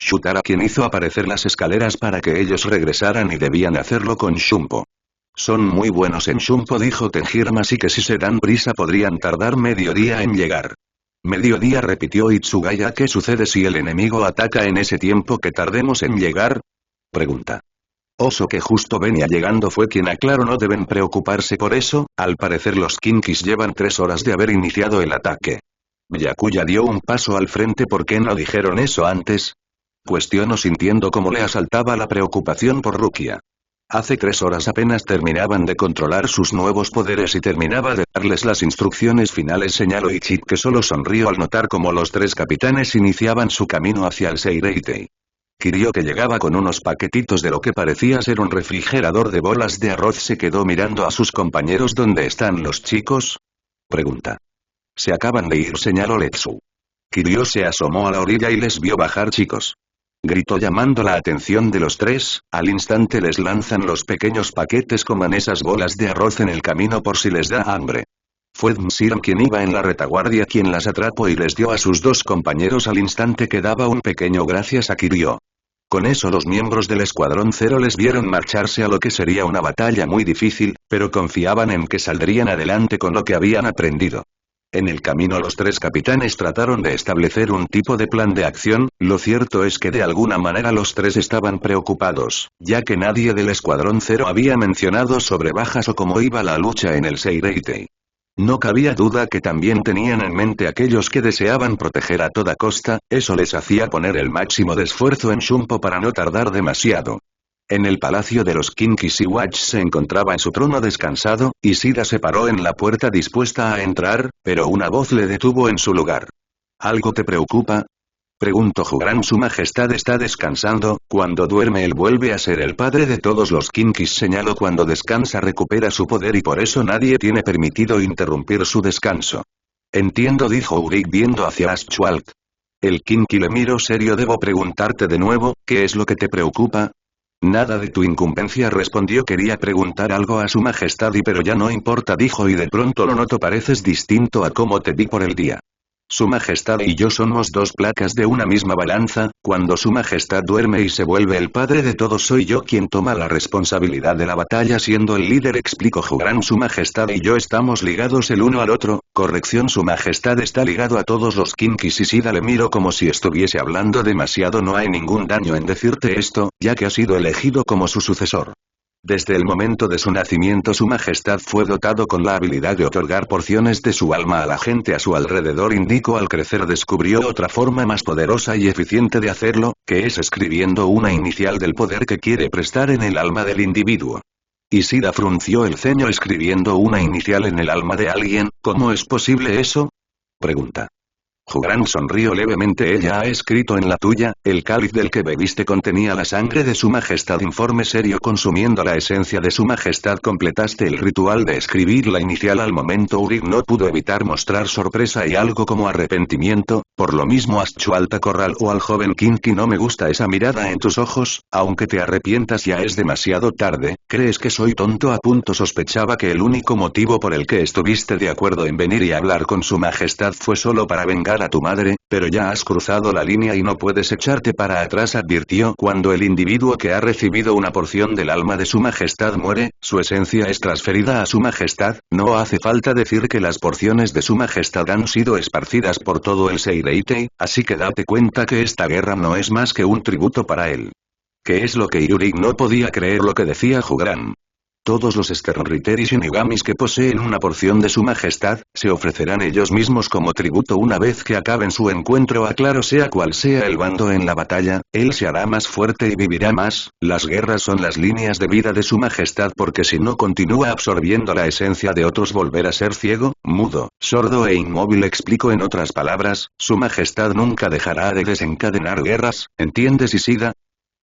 [SPEAKER 1] Shutara quien hizo aparecer las escaleras para que ellos regresaran y debían hacerlo con Shumpo. Son muy buenos en Shumpo, dijo Tenjirma, así que si se dan prisa podrían tardar mediodía en llegar. Mediodía, repitió Itsugaya. ¿Qué sucede si el enemigo ataca en ese tiempo que tardemos en llegar? Pregunta. Oso que justo venía llegando fue quien aclaró. No deben preocuparse por eso, al parecer los Kinkis llevan 3 horas de haber iniciado el ataque. Byakuya dio un paso al frente. ¿Por qué no dijeron eso antes? Cuestionó sintiendo cómo le asaltaba la preocupación por Rukia. Hace 3 horas apenas terminaban de controlar sus nuevos poderes y terminaba de darles las instrucciones finales, señaló Ichik, que solo sonrió al notar cómo los 3 capitanes iniciaban su camino hacia el Seireitei. Kiryu, que llegaba con unos paquetitos de lo que parecía ser un refrigerador de bolas de arroz, se quedó mirando a sus compañeros. ¿Dónde están los chicos? Pregunta. Se acaban de ir, señaló Letsu. Kiryu se asomó a la orilla y les vio bajar. Chicos. Gritó llamando la atención de los 3, al instante les lanzan los pequeños paquetes. Coman esas bolas de arroz en el camino por si les da hambre. Fue Msiram quien iba en la retaguardia quien las atrapó y les dio a sus 2 compañeros al instante que daba un pequeño gracias a Kiryu. Con eso los miembros del Escuadrón Cero les vieron marcharse a lo que sería una batalla muy difícil, pero confiaban en que saldrían adelante con lo que habían aprendido. En el camino los 3 capitanes trataron de establecer un tipo de plan de acción. Lo cierto es que de alguna manera los 3 estaban preocupados, ya que nadie del Escuadrón Cero había mencionado sobre bajas o cómo iba la lucha en el Seireitei. No cabía duda que también tenían en mente aquellos que deseaban proteger a toda costa, eso les hacía poner el máximo de esfuerzo en Shumpo para no tardar demasiado. En el palacio de los Kinkis, Iwatch se encontraba en su trono descansado, y Shida se paró en la puerta dispuesta a entrar, pero una voz le detuvo en su lugar. ¿Algo te preocupa? Preguntó Jugran. Su majestad está descansando, cuando duerme él vuelve a ser el padre de todos los Kinkis, señaló. Cuando descansa recupera su poder y por eso nadie tiene permitido interrumpir su descanso. Entiendo, dijo Urik viendo hacia Ashwalt. El Kinki le miró serio. Debo preguntarte de nuevo, ¿qué es lo que te preocupa? Nada de tu incumbencia, respondió. Quería preguntar algo a su majestad pero ya no importa, dijo, y de pronto lo noto, pareces distinto a cómo te vi por el día. Su majestad y yo somos 2 placas de una misma balanza. Cuando su majestad duerme y se vuelve el padre de todos, soy yo quien toma la responsabilidad de la batalla siendo el líder, explicó Jugran. Su majestad y yo estamos ligados el uno al otro. Corrección, su majestad está ligado a todos los Kinkis. Y Shida le miro como si estuviese hablando demasiado. No hay ningún daño en decirte esto, ya que ha sido elegido como su sucesor. Desde el momento de su nacimiento su majestad fue dotado con la habilidad de otorgar porciones de su alma a la gente a su alrededor, indicó. Al crecer descubrió otra forma más poderosa y eficiente de hacerlo, que es escribiendo una inicial del poder que quiere prestar en el alma del individuo. Ishida frunció el ceño. ¿Escribiendo una inicial en el alma de alguien? ¿Cómo es posible eso? Pregunta. Jugran sonrió levemente. Ella ha escrito en la tuya, el cáliz del que bebiste contenía la sangre de su majestad. Informe serio. Consumiendo la esencia de su majestad completaste el ritual de escribir la inicial. Al momento Urik no pudo evitar mostrar sorpresa y algo como arrepentimiento, por lo mismo Ashwalta acorraló al joven Kinki. No me gusta esa mirada en tus ojos, aunque te arrepientas ya es demasiado tarde. ¿Crees que soy tonto? A punto sospechaba que el único motivo por el que estuviste de acuerdo en venir y hablar con su majestad fue solo para vengar a tu madre, pero ya has cruzado la línea y no puedes echarte para atrás, advirtió. Cuando el individuo que ha recibido una porción del alma de su majestad muere, su esencia es transferida a su majestad. No hace falta decir que las porciones de su majestad han sido esparcidas por todo el Seireitei, así que date cuenta que esta guerra no es más que un tributo para él. ¿Qué es lo que Yurik? No podía creer lo que decía Jugran. Todos los Sternritter y Shinigamis que poseen una porción de su majestad, se ofrecerán ellos mismos como tributo una vez que acaben su encuentro. Aclaro, sea cual sea el bando en la batalla, él se hará más fuerte y vivirá más. Las guerras son las líneas de vida de su majestad, porque si no continúa absorbiendo la esencia de otros volverá a ser ciego, mudo, sordo e inmóvil. Explico en otras palabras, su majestad nunca dejará de desencadenar guerras, ¿entiendes, Ishida?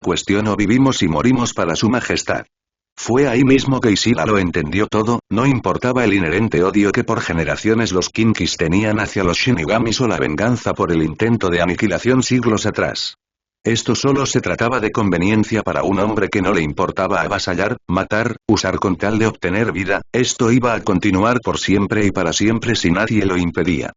[SPEAKER 1] Cuestiono vivimos y morimos para su majestad. Fue ahí mismo que Ishida lo entendió todo, no importaba el inherente odio que por generaciones los Kinkis tenían hacia los Shinigamis o la venganza por el intento de aniquilación siglos atrás. Esto solo se trataba de conveniencia para un hombre que no le importaba avasallar, matar, usar con tal de obtener vida, esto iba a continuar por siempre y para siempre si nadie lo impedía.